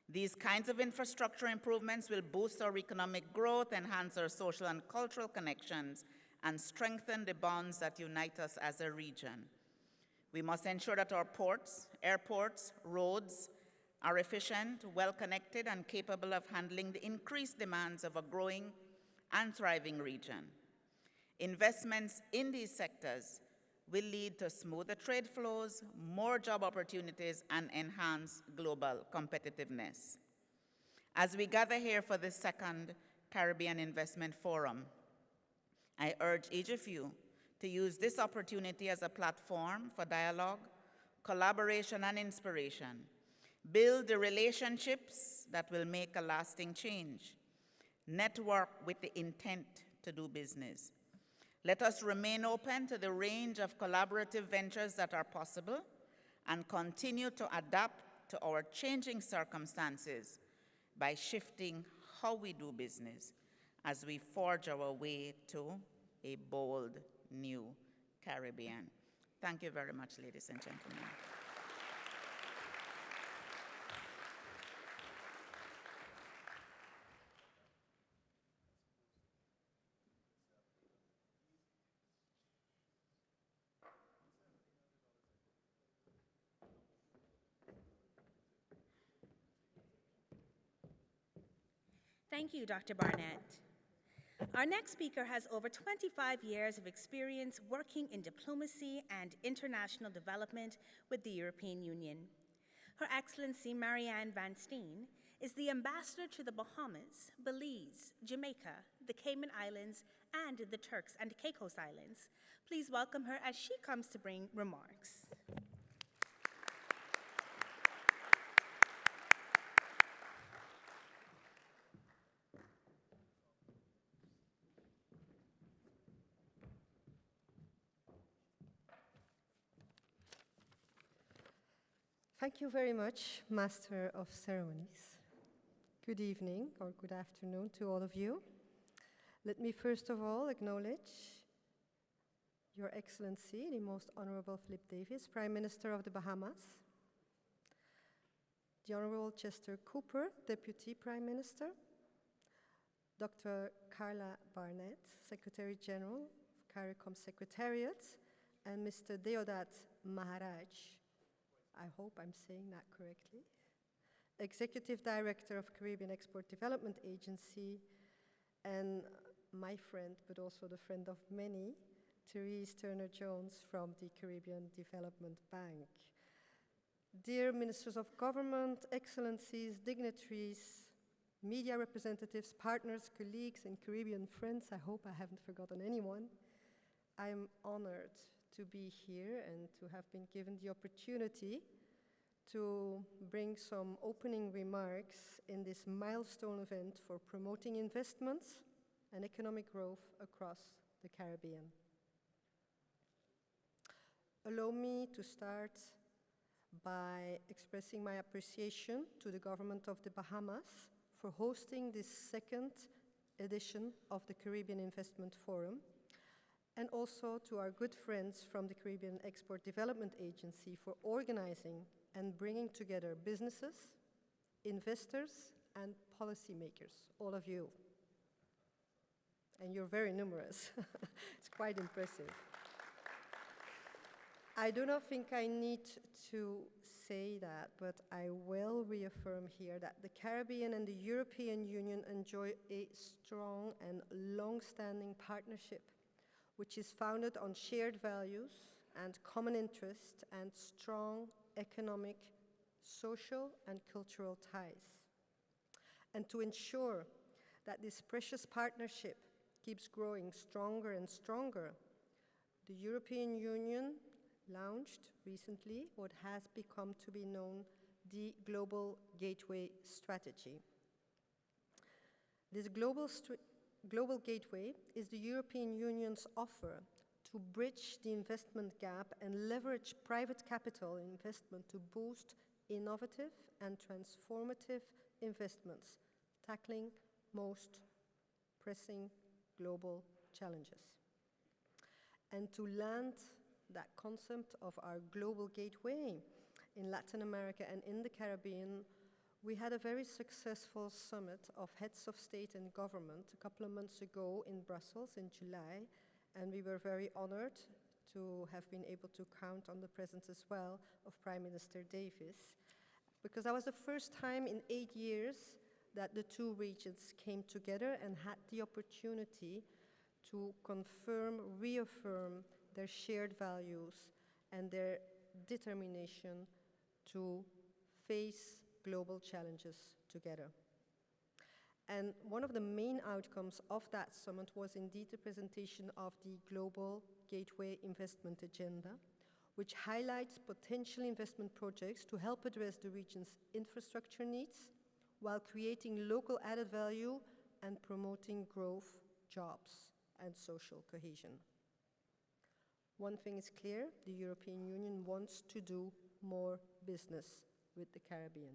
These kinds of infrastructure improvements will boost our economic growth, enhance our social and cultural connections, and strengthen the bonds that unite us as a region. We must ensure that our ports, airports, roads are efficient, well-connected, and capable of handling the increased demands of a growing and thriving region. Investments in these sectors will lead to smoother trade flows, more job opportunities, and enhanced global competitiveness. As we gather here for the second Caribbean Investment Forum, I urge each of you to use this opportunity as a platform for dialogue, collaboration, and inspiration. Build the relationships that will make a lasting change. Network with the intent to do business. Let us remain open to the range of collaborative ventures that are possible and continue to adapt to our changing circumstances by shifting how we do business as we forge our way to a bold new Caribbean. Thank you very much, ladies and gentlemen. Thank you, Dr. Barnett. Our next speaker has over 25 years of experience working in diplomacy and international development with the European Union. Her Excellency Marianne Van Steen is the ambassador to the Bahamas, Belize, Jamaica, the Cayman Islands, and the Turks and Caicos Islands. Please welcome her as she comes to bring remarks. Thank you very much, Master of Ceremonies. Good evening or good afternoon to all of you. Let me first of all acknowledge Your Excellency, the Most Honorable Philip Davis, Prime Minister of the Bahamas, the Honorable Chester Cooper, Deputy Prime Minister, Dr. Carla Barnett, Secretary General of CARICOM Secretariat, and Mr. Deodat Maharaj, I hope I'm saying that correctly, Executive Director of Caribbean Export Development Agency, and my friend, but also the friend of many, Therese Turner-Jones from the Caribbean Development Bank. Dear Ministers of Government, Excellencies, dignitaries, media representatives, partners, colleagues, and Caribbean friends, I hope I haven't forgotten anyone. I am honored to be here and to have been given the opportunity to bring some opening remarks in this milestone event for promoting investments and economic growth across the Caribbean. Allow me to start by expressing my appreciation to the government of the Bahamas for hosting this second edition of the Caribbean Investment Forum, and also to our good friends from the Caribbean Export Development Agency for organizing and bringing together businesses, investors, and policymakers, all of you. And you're very numerous. It's quite impressive. I do not think I need to say that, but I will reaffirm here that the Caribbean and the European Union enjoy a strong and long-standing partnership, which is founded on shared values and common interests and strong economic, social, and cultural ties. And to ensure that this precious partnership keeps growing stronger and stronger, the European Union launched recently what has become to be known the Global Gateway Strategy. This Global Gateway is the European Union's offer to bridge the investment gap and leverage private capital investment to boost innovative and transformative investments, tackling most pressing global challenges. And to land that concept of our global gateway in Latin America and in the Caribbean, we had a very successful summit of heads of state and government a couple of months ago in Brussels in July, and we were very honored to have been able to count on the presence as well of Prime Minister Davis, because that was the first time in 8 years that the two regions came together and had the opportunity to confirm, reaffirm their shared values and their determination to face global challenges together. And one of the main outcomes of that summit was indeed the presentation of the Global Gateway Investment Agenda, which highlights potential investment projects to help address the region's infrastructure needs while creating local added value and promoting growth, jobs, and social cohesion. One thing is clear, the European Union wants to do more business with the Caribbean.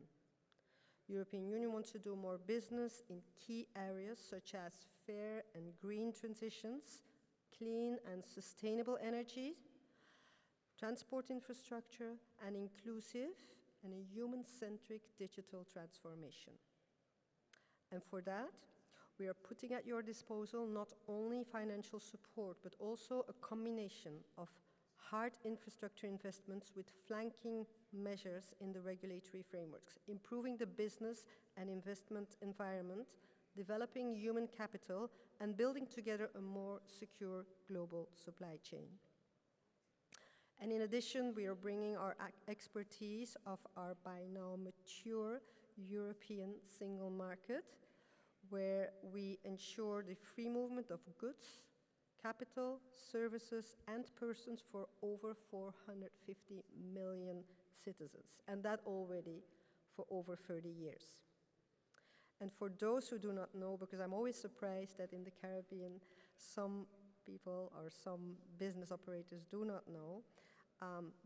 The European Union wants to do more business in key areas such as fair and green transitions, clean and sustainable energy, transport infrastructure, and inclusive and a human-centric digital transformation. And for that, we are putting at your disposal not only financial support, but also a combination of hard infrastructure investments with flanking measures in the regulatory frameworks, improving the business and investment environment, developing human capital, and building together a more secure global supply chain. And in addition, we are bringing our expertise of our by now mature European single market where we ensure the free movement of goods, capital, services, and persons for over 450 million citizens, and that already for over 30 years. And for those who do not know, because I'm always surprised that in the Caribbean, some people or some business operators do not know,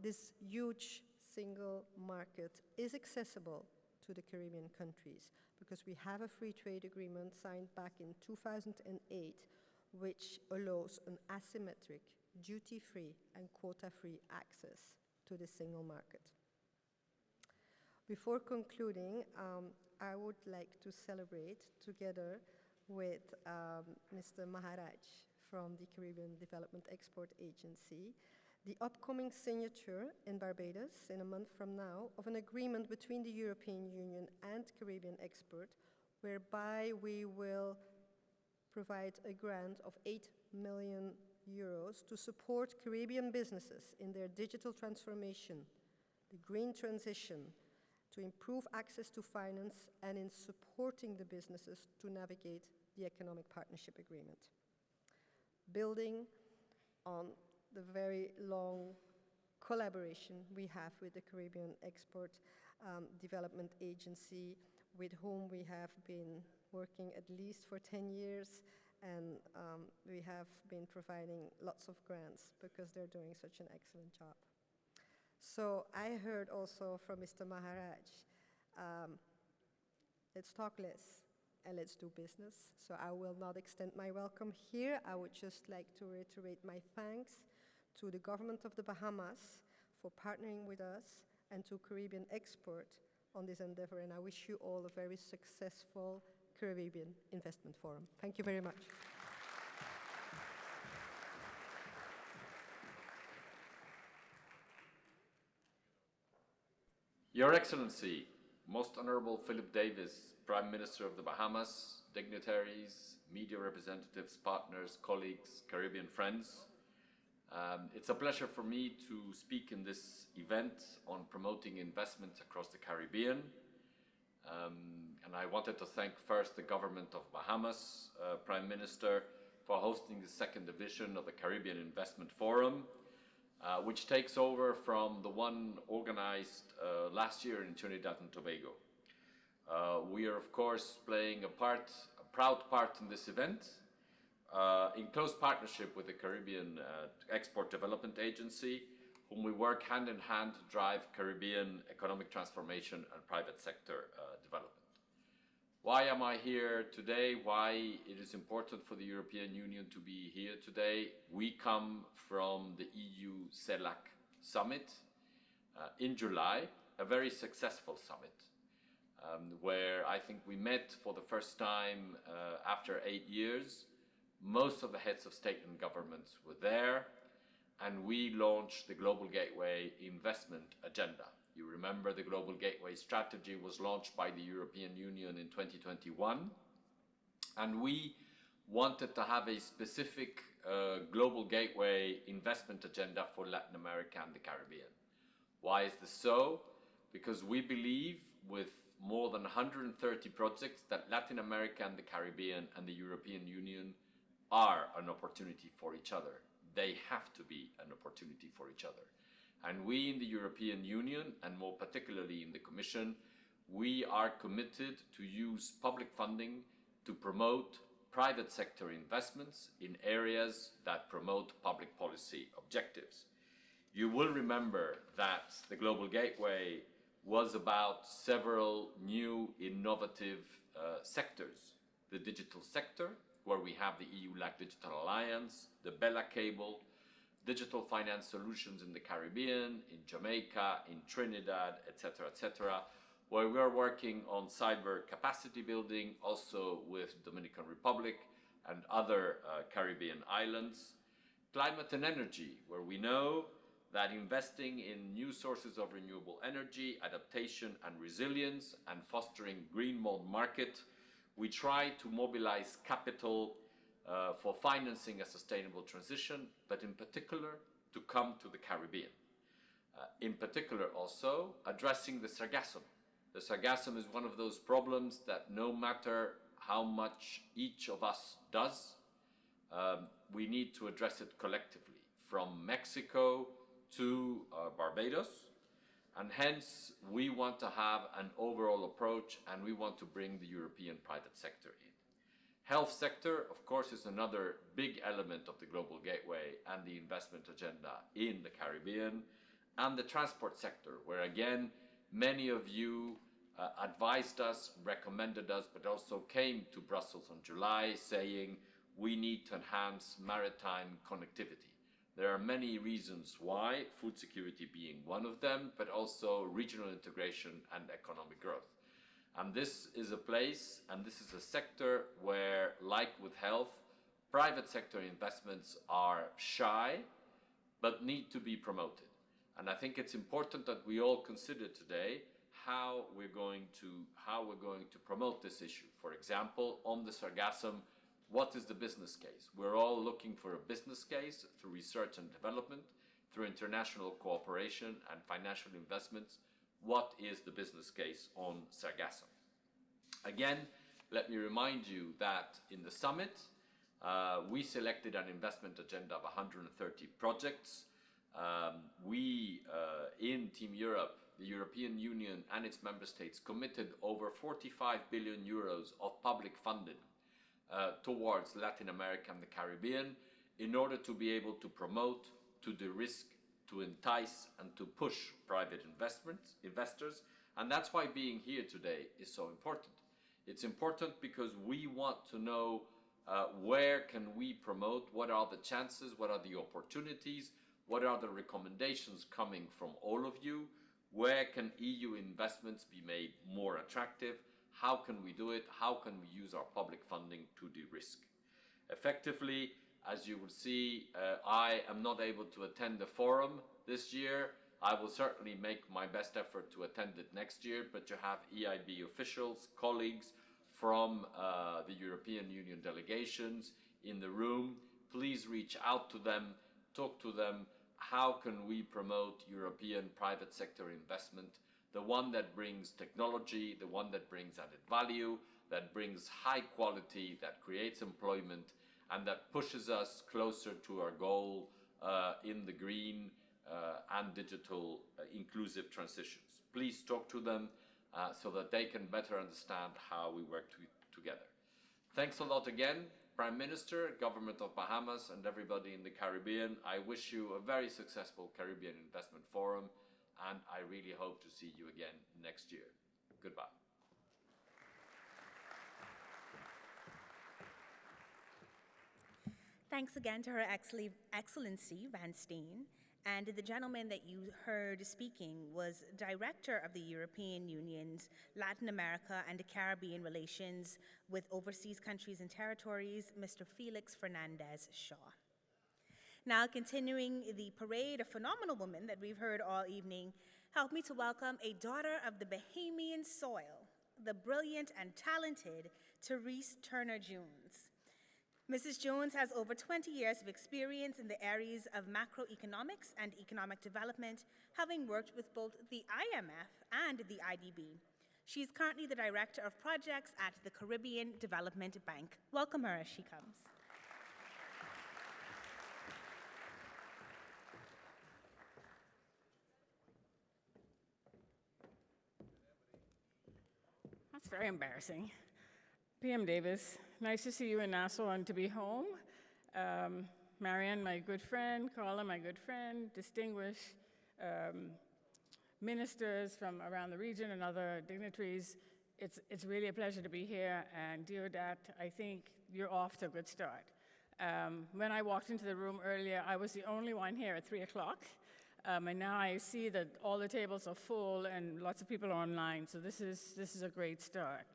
this huge single market is accessible to the Caribbean countries because we have a free trade agreement signed back in 2008 which allows an asymmetric, duty-free and quota-free access to the single market. Before concluding, I would like to celebrate together with Mr. Maharaj from the Caribbean Development Export Agency the upcoming signature in Barbados in a month from now of an agreement between the European Union and Caribbean Export, whereby we will provide a grant of 8 million euros to support Caribbean businesses in their digital transformation, the green transition, to improve access to finance, and in supporting the businesses to navigate the Economic Partnership Agreement. Building on the very long collaboration we have with the Caribbean Export Development Agency, with whom we have been working at least for 10 years, and we have been providing lots of grants because they're doing such an excellent job. So I heard also from Mr. Maharaj, let's talk less and let's do business. So I will not extend my welcome here. I would just like to reiterate my thanks to the government of the Bahamas for partnering with us and to Caribbean Export on this endeavor. And I wish you all a very successful Caribbean Investment Forum. Thank you very much. Your Excellency, Most Honorable Philip Davis, Prime Minister of the Bahamas, dignitaries, media representatives, partners, colleagues, Caribbean friends. It's a pleasure for me to speak in this event on promoting investments across the Caribbean. And I wanted to thank first the government of Bahamas, Prime Minister, for hosting the second edition of the Caribbean Investment Forum, which takes over from the one organized last year in Trinidad and Tobago. We are, of course, playing a proud part in this event, in close partnership with the Caribbean Export Development Agency, whom we work hand in hand to drive Caribbean economic transformation and private sector development. Why am I here today? Why it is important for the European Union to be here today? We come from the EU CELAC summit in July, a very successful summit, where I think we met for the first time after 8 years. Most of the heads of state and governments were there, and we launched the Global Gateway Investment Agenda. You remember the Global Gateway strategy was launched by the European Union in 2021, and we wanted to have a specific Global Gateway Investment Agenda for Latin America and the Caribbean. Why is this so? Because we believe with more than 130 projects that Latin America and the Caribbean and the European Union are an opportunity for each other. They have to be an opportunity for each other. And we in the European Union, and more particularly in the Commission, we are committed to use public funding to promote private sector investments in areas that promote public policy objectives. You will remember that the Global Gateway was about several new innovative sectors. The digital sector, where we have the EU-LAC Digital Alliance, the Bella Cable, digital finance solutions in the Caribbean, in Jamaica, in Trinidad, etc., where we are working on cyber capacity building, also with Dominican Republic and other Caribbean islands. Climate and energy, where we know that investing in new sources of renewable energy, adaptation and resilience, and fostering green bond market, we try to mobilize capital for financing a sustainable transition, but in particular to come to the Caribbean. In particular also addressing the Sargasso The sargassum is one of those problems that no matter how much each of us does, we need to address it collectively, from Mexico to Barbados. And hence, we want to have an overall approach, and we want to bring the European private sector in. Health sector, of course, is another big element of the Global Gateway and the investment agenda in the Caribbean. And the transport sector, where again, many of you advised us, recommended us, but also came to Brussels in July saying we need to enhance maritime connectivity. There are many reasons why, food security being one of them, but also regional integration and economic growth. And this is a place, and this is a sector where, like with health, private sector investments are shy, but need to be promoted. And I think it's important that we all consider today how we're going to promote this issue. For example, on the sargassum, what is the business case? We're all looking for a business case through research and development, through international cooperation and financial investments. What is the business case on sargassum? Again, let me remind you that in the summit, we selected an investment agenda of 130 projects. We, in Team Europe, the European Union and its member states committed over 45 billion euros of public funding towards Latin America and the Caribbean in order to be able to promote, to de-risk, to entice and to push private investors. And that's why being here today is so important. It's important because we want to know where can we promote, what are the chances, what are the opportunities, what are the recommendations coming from all of you, where can EU investments be made more attractive, how can we do it, how can we use our public funding to de-risk. Effectively, as you will see, I am not able to attend the forum this year. I will certainly make my best effort to attend it next year, but you have EIB officials, colleagues from the European Union delegations in the room. Please reach out to them, talk to them. How can we promote European private sector investment? The one that brings technology, the one that brings added value, that brings high quality, that creates employment, and that pushes us closer to our goal in the green and digital inclusive transitions. Please talk to them so that they can better understand how we work together. Thanks a lot again, Prime Minister, Government of Bahamas, and everybody in the Caribbean. I wish you a very successful Caribbean Investment Forum, and I really hope to see you again next year. Goodbye. Thanks again to Her Excellency Van Steen. And the gentleman that you heard speaking was Director of the European Union's Latin America and Caribbean Relations with Overseas Countries and Territories, Mr. Felix Fernandez Shaw. Now, continuing the parade of phenomenal women that we've heard all evening, help me to welcome a daughter of the Bahamian soil, the brilliant and talented Therese Turner-Jones. Mrs. Jones has over 20 years of experience in the areas of macroeconomics and economic development, having worked with both the IMF and the IDB. She is currently the Director of Projects at the Caribbean Development Bank. Welcome her as she comes. That's very embarrassing. PM Davis, nice to see you in Nassau and to be home. Marianne, my good friend, Carla, my good friend, distinguished ministers from around the region and other dignitaries. It's really a pleasure to be here, and Deodat, I think you're off to a good start. When I walked into the room earlier, I was the only one here at 3 o'clock, and now I see that all the tables are full and lots of people are online, so this is a great start.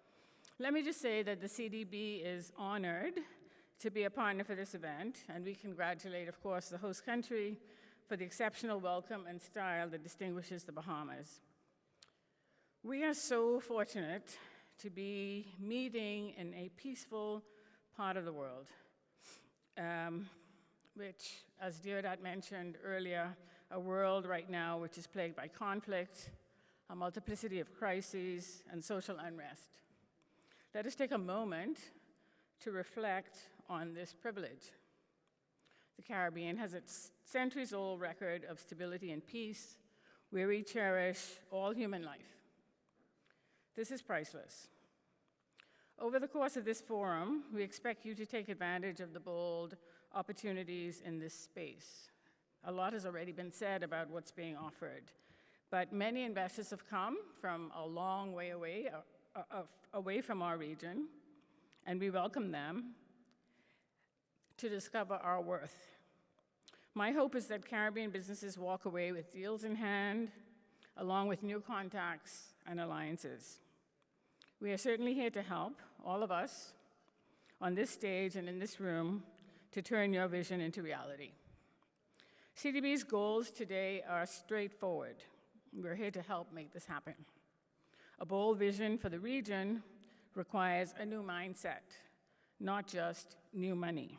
Let me just say that the CDB is honored to be a partner for this event, and we congratulate, of course, the host country for the exceptional welcome and style that distinguishes the Bahamas. We are so fortunate to be meeting in a peaceful part of the world, which, as Deodat mentioned earlier, a world right now which is plagued by conflict, a multiplicity of crises, and social unrest. Let us take a moment to reflect on this privilege. The Caribbean has its centuries-old record of stability and peace, where we cherish all human life. This is priceless. Over the course of this forum, we expect you to take advantage of the bold opportunities in this space. A lot has already been said about what's being offered, but many investors have come from a long way away from our region, and we welcome them to discover our worth. My hope is that Caribbean businesses walk away with deals in hand, along with new contacts and alliances. We are certainly here to help, all of us, on this stage and in this room, to turn your vision into reality. CDB's goals today are straightforward. We're here to help make this happen. A bold vision for the region requires a new mindset, not just new money.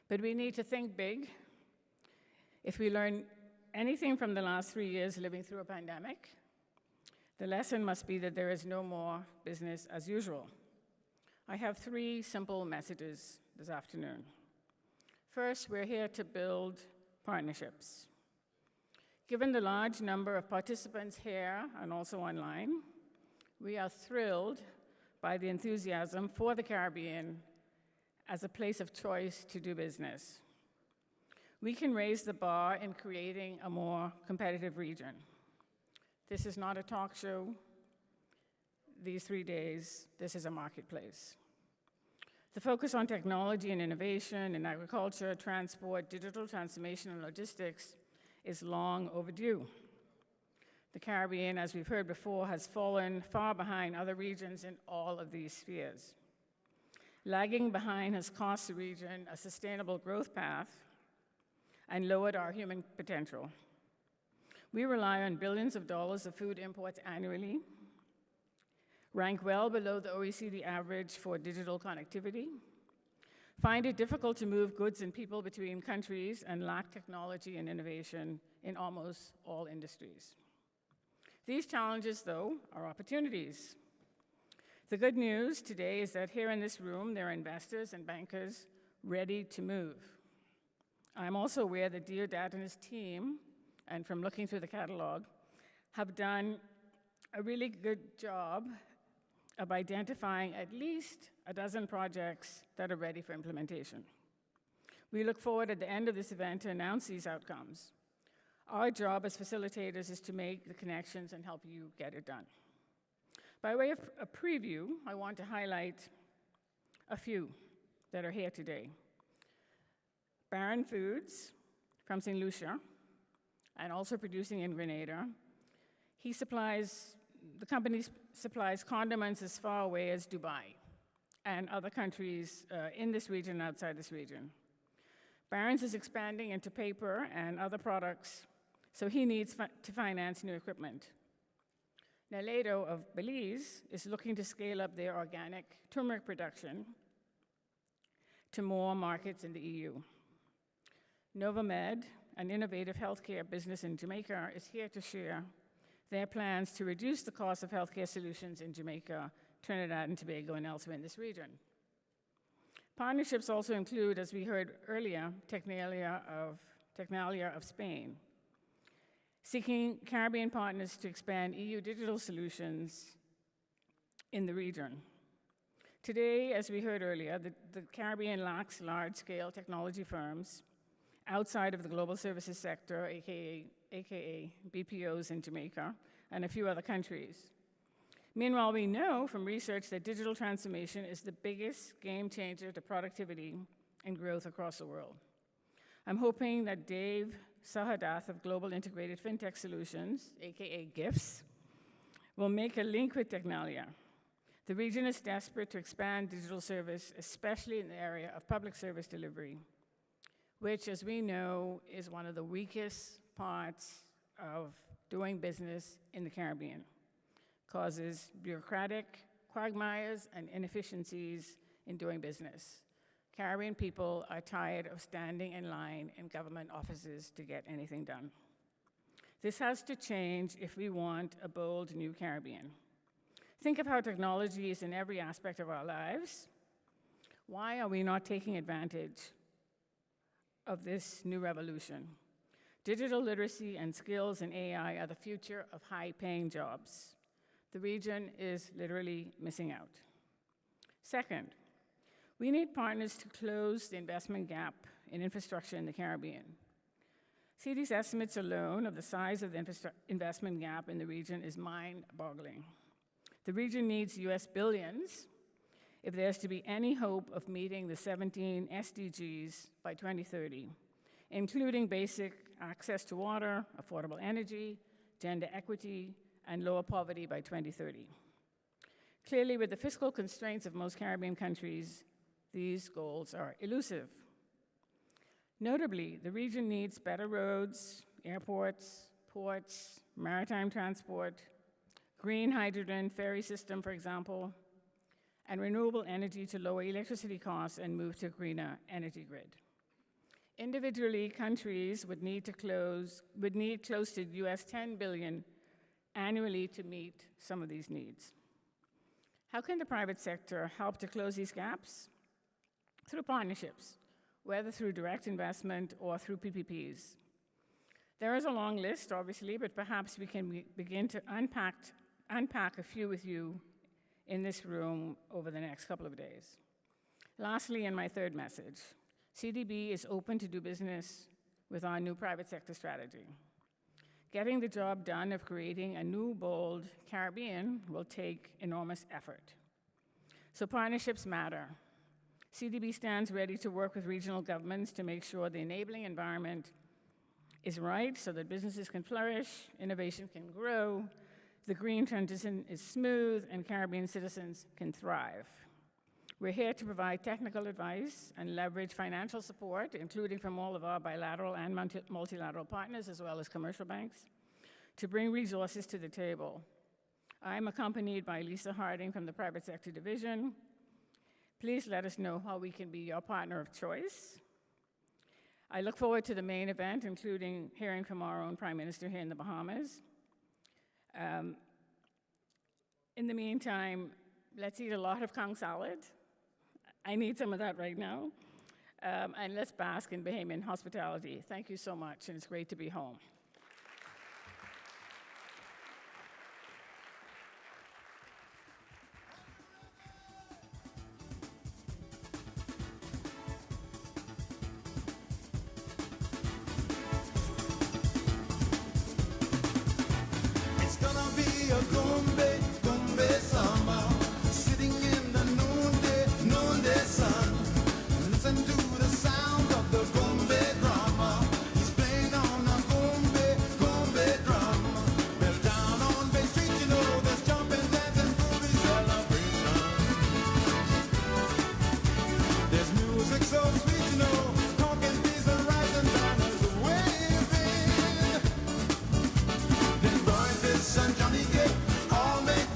But we need to think big. If we learn anything from the last 3 years living through a pandemic, the lesson must be that there is no more business as usual. I have 3 simple messages this afternoon. First, we're here to build partnerships. Given the large number of participants here and also online, we are thrilled by the enthusiasm for the Caribbean as a place of choice to do business. We can raise the bar in creating a more competitive region. This is not a talk show. These 3 days, this is a marketplace. The focus on technology and innovation in agriculture, transport, digital transformation, and logistics is long overdue. The Caribbean, as we've heard before, has fallen far behind other regions in all of these spheres. Lagging behind has cost the region a sustainable growth path and lowered our human potential. We rely on billions of dollars of food imports annually, rank well below the OECD average for digital connectivity, find it difficult to move goods and people between countries, and lack technology and innovation in almost all industries. These challenges, though, are opportunities. The good news today is that here in this room, there are investors and bankers ready to move. I'm also aware that Deodat and his team, and from looking through the catalog, have done a really good job of identifying at least a dozen projects that are ready for implementation. We look forward at the end of this event to announce these outcomes. Our job as facilitators is to make the connections and help you get it done. By way of a preview, I want to highlight a few that are here today. Baron Foods from St. Lucia, and also producing in Grenada. The company supplies condiments as far away as Dubai and other countries in this region and outside this region. Barron's is expanding into paper and other products, so he needs to finance new equipment. Naledo of Belize is looking to scale up their organic turmeric production to more markets in the EU. Novamed, an innovative healthcare business in Jamaica, is here to share their plans to reduce the cost of healthcare solutions in Jamaica, Trinidad and Tobago, and elsewhere in this region. Partnerships also include, as we heard earlier, Tecnalia of Spain, seeking Caribbean partners to expand EU digital solutions in the region. Today, as we heard earlier, the Caribbean lacks large-scale technology firms outside of the global services sector, aka BPOs in Jamaica, and a few other countries. Meanwhile, we know from research that digital transformation is the biggest game changer to productivity and growth across the world. I'm hoping that Dave Sahadath of Global Integrated FinTech Solutions, aka GIFS, will make a link with Tecnalia. The region is desperate to expand digital service, especially in the area of public service delivery, which, as we know, is one of the weakest parts of doing business in the Caribbean. Causes bureaucratic quagmires and inefficiencies in doing business. Caribbean people are tired of standing in line in government offices to get anything done. This has to change if we want a bold new Caribbean. Think of how technology is in every aspect of our lives. Why are we not taking advantage of this new revolution? Digital literacy and skills in AI are the future of high-paying jobs. The region is literally missing out. Second, we need partners to close the investment gap in infrastructure in the Caribbean. CD's estimates alone of the size of the investment gap in the region is mind-boggling. The region needs US billions if there's to be any hope of meeting the 17 SDGs by 2030, including basic access to water, affordable energy, gender equity, and lower poverty by 2030. Clearly, with the fiscal constraints of most Caribbean countries, these goals are elusive. Notably, the region needs better roads, airports, ports, maritime transport, green hydrogen ferry system, for example, and renewable energy to lower electricity costs and move to a greener energy grid. Individually, countries would need close to US 10 billion annually to meet some of these needs. How can the private sector help to close these gaps? Through partnerships, whether through direct investment or through PPPs. There is a long list, obviously, but perhaps we can begin to unpack a few with you in this room over the next couple of days. Lastly, and my third message, CDB is open to do business with our new private sector strategy. Getting the job done of creating a new, bold Caribbean will take enormous effort. So partnerships matter. CDB stands ready to work with regional governments to make sure the enabling environment is right so that businesses can flourish, innovation can grow, the green transition is smooth, and Caribbean citizens can thrive. We're here to provide technical advice and leverage financial support, including from all of our bilateral and multilateral partners, as well as commercial banks, to bring resources to the table. I'm accompanied by Lisa Harding from the Private Sector Division. Please let us know how we can be your partner of choice. I look forward to the main event, including hearing from our own Prime Minister here in the Bahamas. In the meantime, let's eat a lot of conch salad. I need some of that right now. And let's bask in Bahamian hospitality. Thank you so much, and it's great to be home. Johnny get all made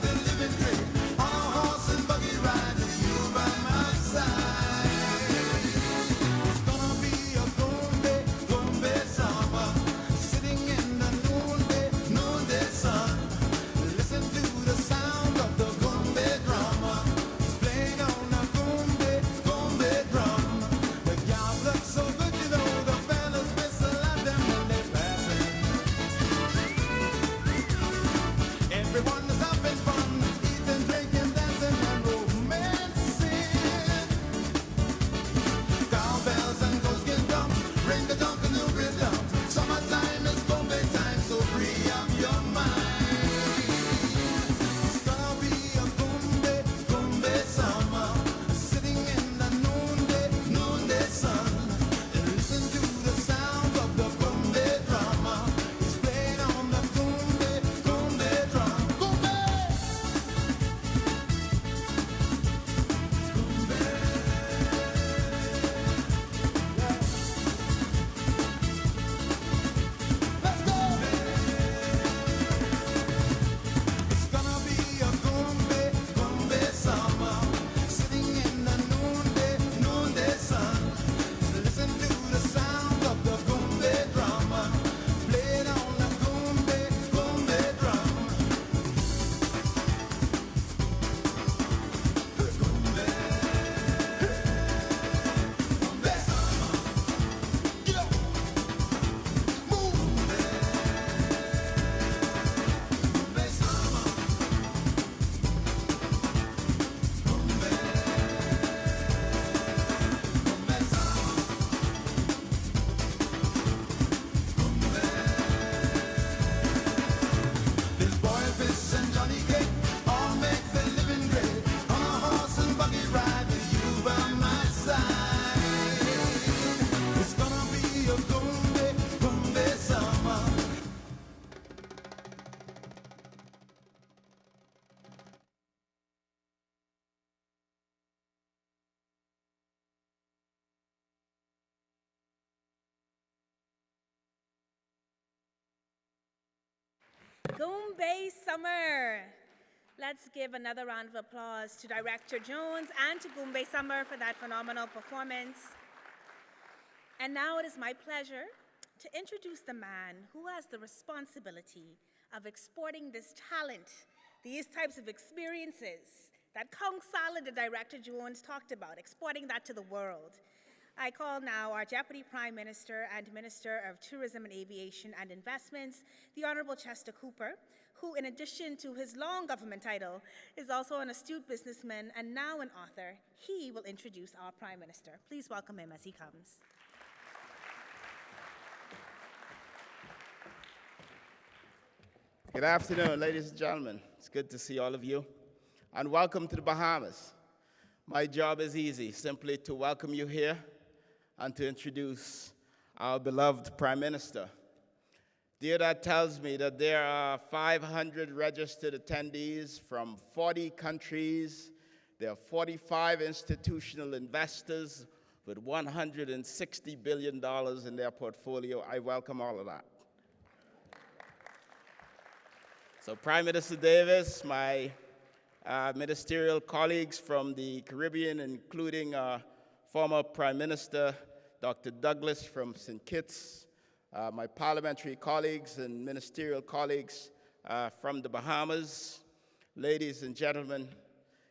Goombay Summer. Let's give another round of applause to Director Jones and to Goombay Summer for that phenomenal performance. And now it is my pleasure to introduce the man who has the responsibility of exporting this talent, these types of experiences that Kong Sala, the Director Jones, talked about, exporting that to the world. I call now our Deputy Prime Minister and Minister of Tourism and Aviation and Investments, the Honorable Chester Cooper, who, in addition to his long government title, is also an astute businessman and now an author. He will introduce our Prime Minister. Please welcome him as he comes. Good afternoon, ladies and gentlemen. It's good to see all of you, and welcome to the Bahamas. My job is easy, simply to welcome you here and to introduce our beloved Prime Minister. Deodat tells me that there are 500 registered attendees from 40 countries. There are 45 institutional investors with $160 billion in their portfolio. I welcome all of that. So Prime Minister Davis, my ministerial colleagues from the Caribbean, including former Prime Minister Dr. Douglas from St. Kitts, my parliamentary colleagues and ministerial colleagues from the Bahamas, ladies and gentlemen,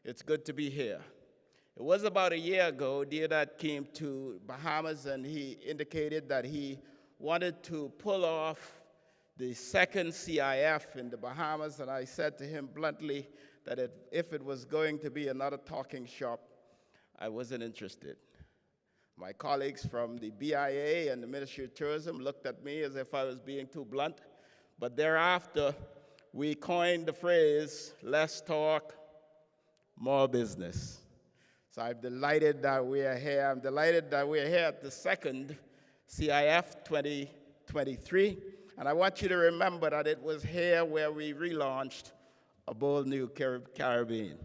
it's good to be here. It was about a year ago, Deodat came to Bahamas and he indicated that he wanted to pull off the second CIF in the Bahamas, and I said to him bluntly that if it was going to be another talking shop, I wasn't interested. My colleagues from the BIA and the Ministry of Tourism looked at me as if I was being too blunt, but thereafter, we coined the phrase, less talk, more business. So I'm delighted that we are here. I'm delighted that we're here at the second CIF 2023. And I want you to remember that it was here where we relaunched a bold new Caribbean.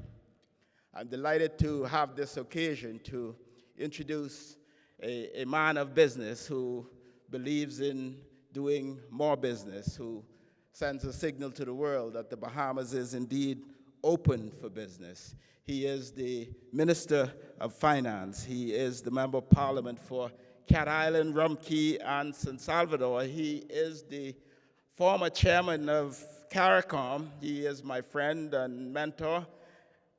I'm delighted to have this occasion to introduce a man of business who believes in doing more business, who sends a signal to the world that the Bahamas is indeed open for business. He is the Minister of Finance. He is the Member of Parliament for Cat Island, Rumkey, and San Salvador. He is the former chairman of CARICOM. He is my friend and mentor,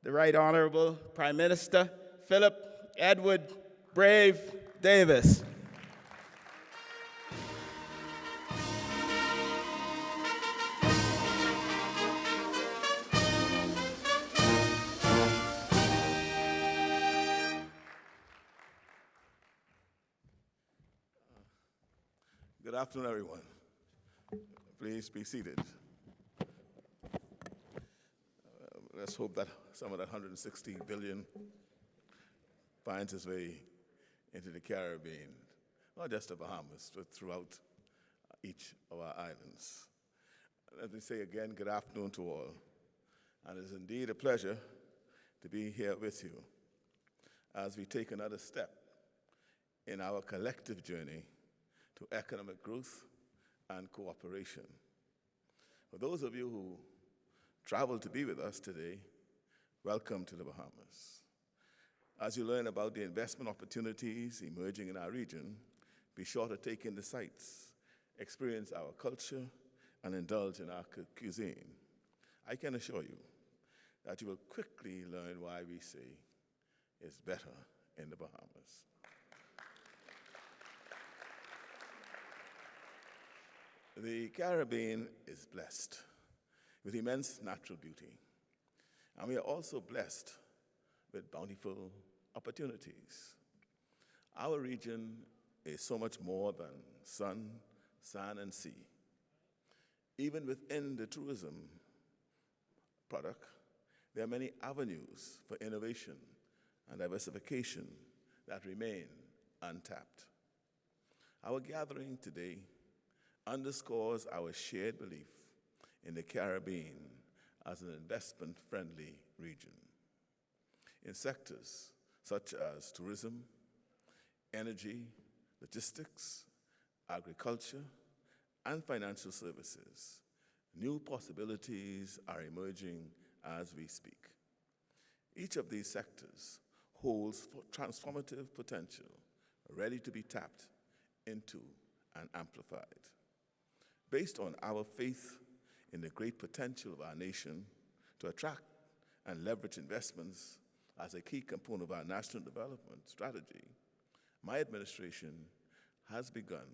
the Right Honorable Prime Minister Philip Edward Brave Davis. Good afternoon, everyone. Please be seated. Let's hope that some of that 160 billion finds its way into the Caribbean, not just the Bahamas, but throughout each of our islands. Let me say again, good afternoon to all. And it is indeed a pleasure to be here with you as we take another step in our collective journey to economic growth and cooperation. For those of you who traveled to be with us today, welcome to the Bahamas. As you learn about the investment opportunities emerging in our region, be sure to take in the sights, experience our culture, and indulge in our cuisine. I can assure you that you will quickly learn why we say it's better in the Bahamas. The Caribbean is blessed with immense natural beauty, and we are also blessed with bountiful opportunities. Our region is so much more than sun, sand, and sea. Even within the tourism product, there are many avenues for innovation and diversification that remain untapped. Our gathering today underscores our shared belief in the Caribbean as an investment-friendly region. In sectors such as tourism, energy, logistics, agriculture, and financial services, New possibilities are emerging as we speak. Each of these sectors holds transformative potential, ready to be tapped into and amplified. Based on our faith in the great potential of our nation to attract and leverage investments as a key component of our national development strategy, my administration has begun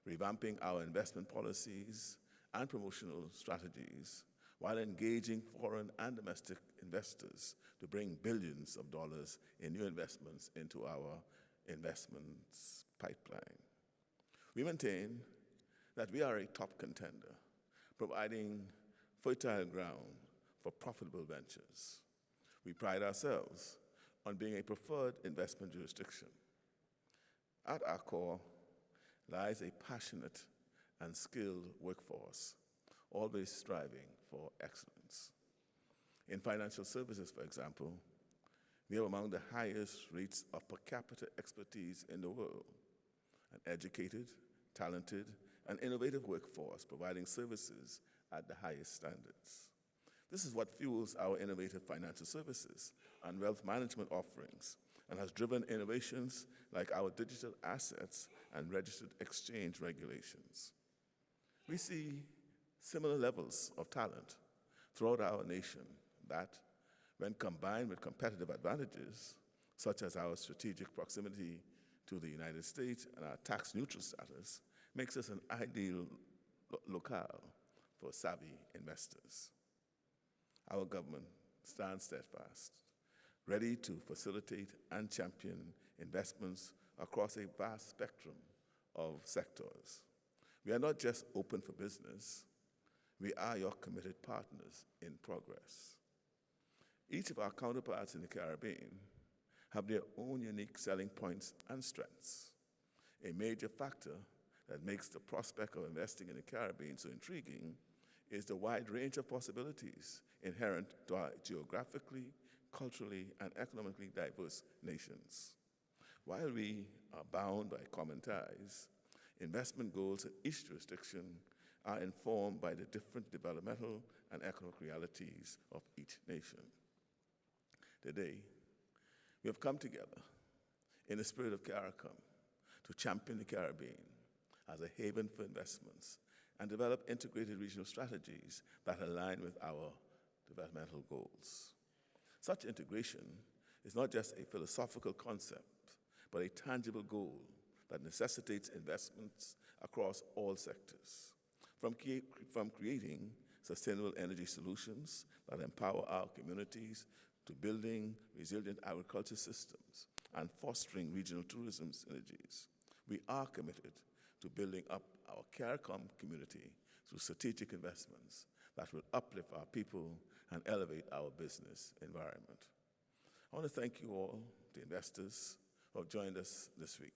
revamping our investment policies and promotional strategies while engaging foreign and domestic investors to bring billions of dollars in new investments into our investments pipeline. We maintain that we are a top contender, providing fertile ground for profitable ventures. We pride ourselves on being a preferred investment jurisdiction. At our core lies a passionate and skilled workforce, always striving for excellence. In financial services, for example, we have among the highest rates of per capita expertise in the world, an educated, talented, and innovative workforce providing services at the highest standards. This is what fuels our innovative financial services and wealth management offerings and has driven innovations like our digital assets and registered exchange regulations. We see similar levels of talent throughout our nation that, when combined with competitive advantages, such as our strategic proximity to the United States and our tax-neutral status, makes us an ideal locale for savvy investors. Our government stands steadfast, ready to facilitate and champion investments across a vast spectrum of sectors. We are not just open for business, we are your committed partners in progress. Each of our counterparts in the Caribbean have their own unique selling points and strengths. A major factor that makes the prospect of investing in the Caribbean so intriguing is the wide range of possibilities inherent to our geographically, culturally, and economically diverse nations. While we are bound by common ties, investment goals in each jurisdiction are informed by the different developmental and economic realities of each nation. Today, we have come together in the spirit of CARICOM to champion the Caribbean as a haven for investments and develop integrated regional strategies that align with our developmental goals. Such integration is not just a philosophical concept, but a tangible goal that necessitates investments across all sectors, from creating sustainable energy solutions that empower our communities to building resilient agriculture systems and fostering regional tourism synergies. We are committed to building up our CARICOM community through strategic investments that will uplift our people and elevate our business environment. I want to thank you all, the investors who have joined us this week.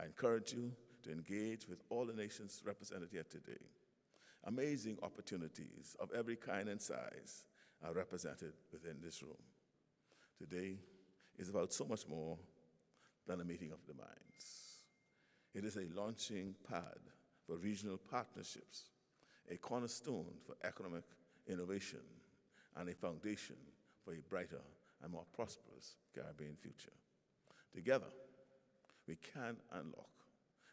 I encourage you to engage with all the nations represented here today. Amazing opportunities of every kind and size are represented within this room. Today is about so much more than a meeting of the minds. It is a launching pad for regional partnerships, a cornerstone for economic innovation, and a foundation for a brighter and more prosperous Caribbean future. Together, we can unlock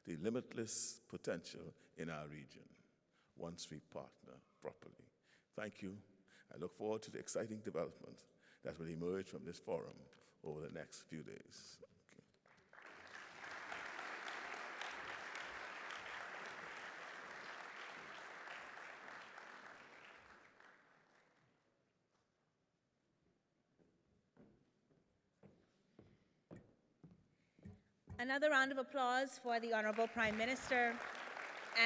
the limitless potential in our region once we partner properly. Thank you. I look forward to the exciting development that will emerge from this forum over the next few days. Another round of applause for the Honorable Prime Minister.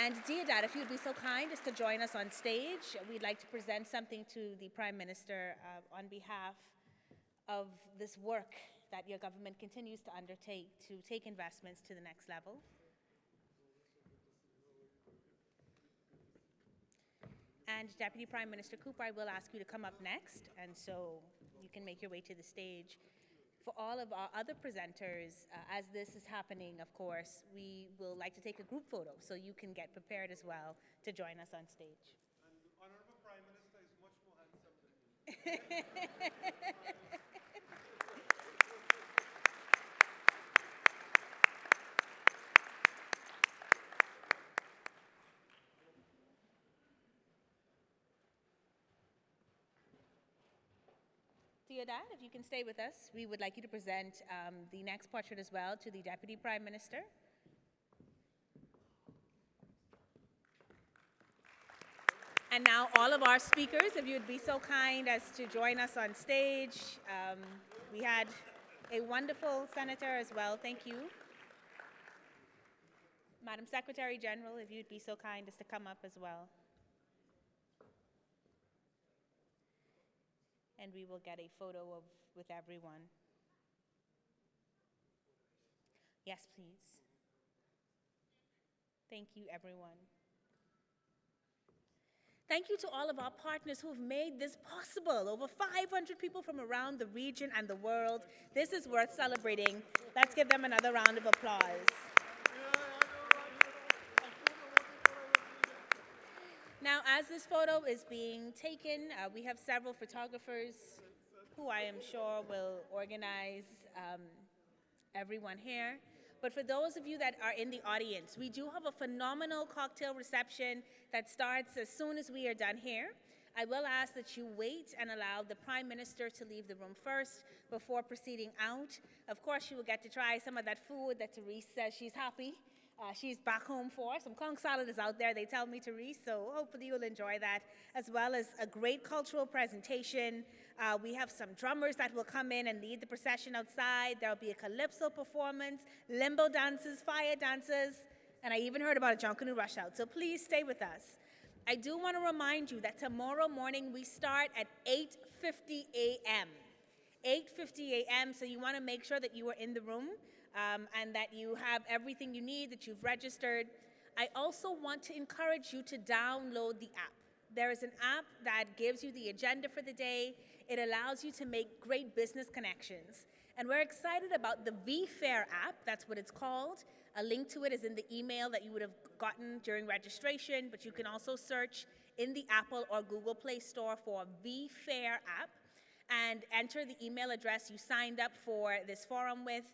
And Deodat, if you'd be so kind as to join us on stage, we'd like to present something to the Prime Minister on behalf of this work that your government continues to undertake to take investments to the next level. And Deputy Prime Minister Cooper, I will ask you to come up next, and so you can make your way to the stage. For all of our other presenters, as this is happening, of course, we will like to take a group photo, so you can get prepared as well to join us on stage. Deodat, if you can stay with us, we would like you to present the next portrait as well to the Deputy Prime Minister. And now all of our speakers, if you'd be so kind as to join us on stage. We had a wonderful senator as well, thank you. Madam Secretary General, if you'd be so kind as to come up as well. And we will get a photo with everyone. Yes, please. Thank you, everyone. Thank you to all of our partners who have made this possible. Over 500 people from around the region and the world. This is worth celebrating. Let's give them another round of applause. Now, as this photo is being taken, we have several photographers who I am sure will organize everyone here. But for those of you that are in the audience, we do have a phenomenal cocktail reception that starts as soon as we are done here. I will ask that you wait and allow the Prime Minister to leave the room first before proceeding out. Of course, you will get to try some of that food that Therese says she's happy. She's back home for. Some conch salad is out there, they tell me, Therese, so hopefully you'll enjoy that, as well as a great cultural presentation. We have some drummers that will come in and lead the procession outside. There'll be a calypso performance, limbo dances, fire dances, and I even heard about a Junkanoo rush out, so please stay with us. I do want to remind you that tomorrow morning we start at 8:50 a.m. 8:50 a.m., so you want to make sure that you are in the room and that you have everything you need, that you've registered. I also want to encourage you to download the app. There is an app that gives you the agenda for the day. It allows you to make great business connections. And we're excited about the VFair app, that's what it's called. A link to it is in the email that you would have gotten during registration, but you can also search in the Apple or Google Play Store for VFair app and enter the email address you signed up for this forum with.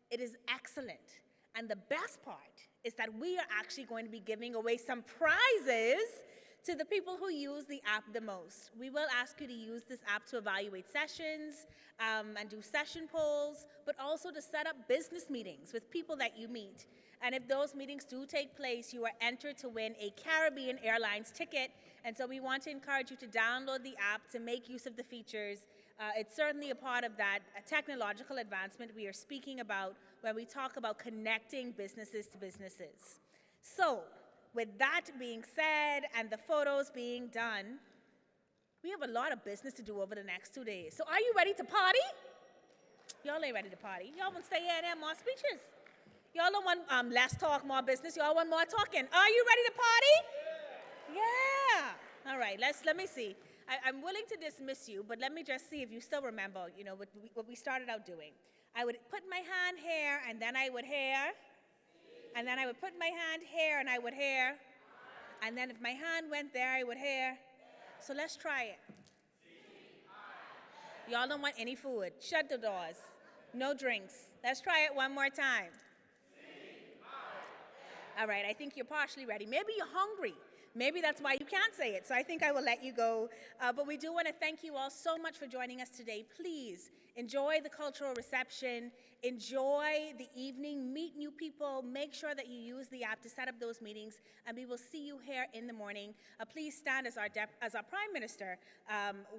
It is excellent. And the best part is that we are actually going to be giving away some prizes to the people who use the app the most. We will ask you to use this app to evaluate sessions and do session polls, but also to set up business meetings with people that you meet. And if those meetings do take place, you are entered to win a Caribbean Airlines ticket. And so we want to encourage you to download the app to make use of the features. It's certainly a part of that technological advancement we are speaking about when we talk about connecting businesses to businesses. So, with that being said and the photos being done, we have a lot of business to do over the next 2 days. So are you ready to party? Y'all ain't ready to party. Y'all want to stay here and have more speeches. Y'all don't want less talk, more business. Y'all want more talking. Are you ready to party? Yeah. All right, let me see. I'm willing to dismiss you, but let me just see if you still remember, you know, what we started out doing. I would put my hand here, and then I would here. And then I would put my hand here, and I would here. And then if my hand went there, I would here. So let's try it. Y'all don't want any food. Shut the doors. No drinks. Let's try it one more time. All right, I think you're partially ready. Maybe you're hungry. Maybe that's why you can't say it, so I think I will let you go. But we do want to thank you all so much for joining us today. Please enjoy the cultural reception, enjoy the evening, meet new people, make sure that you use the app to set up those meetings, and we will see you here in the morning. Please stand as our Prime Minister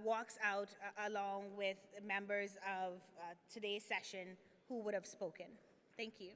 walks out along with members of today's session who would have spoken. Thank you.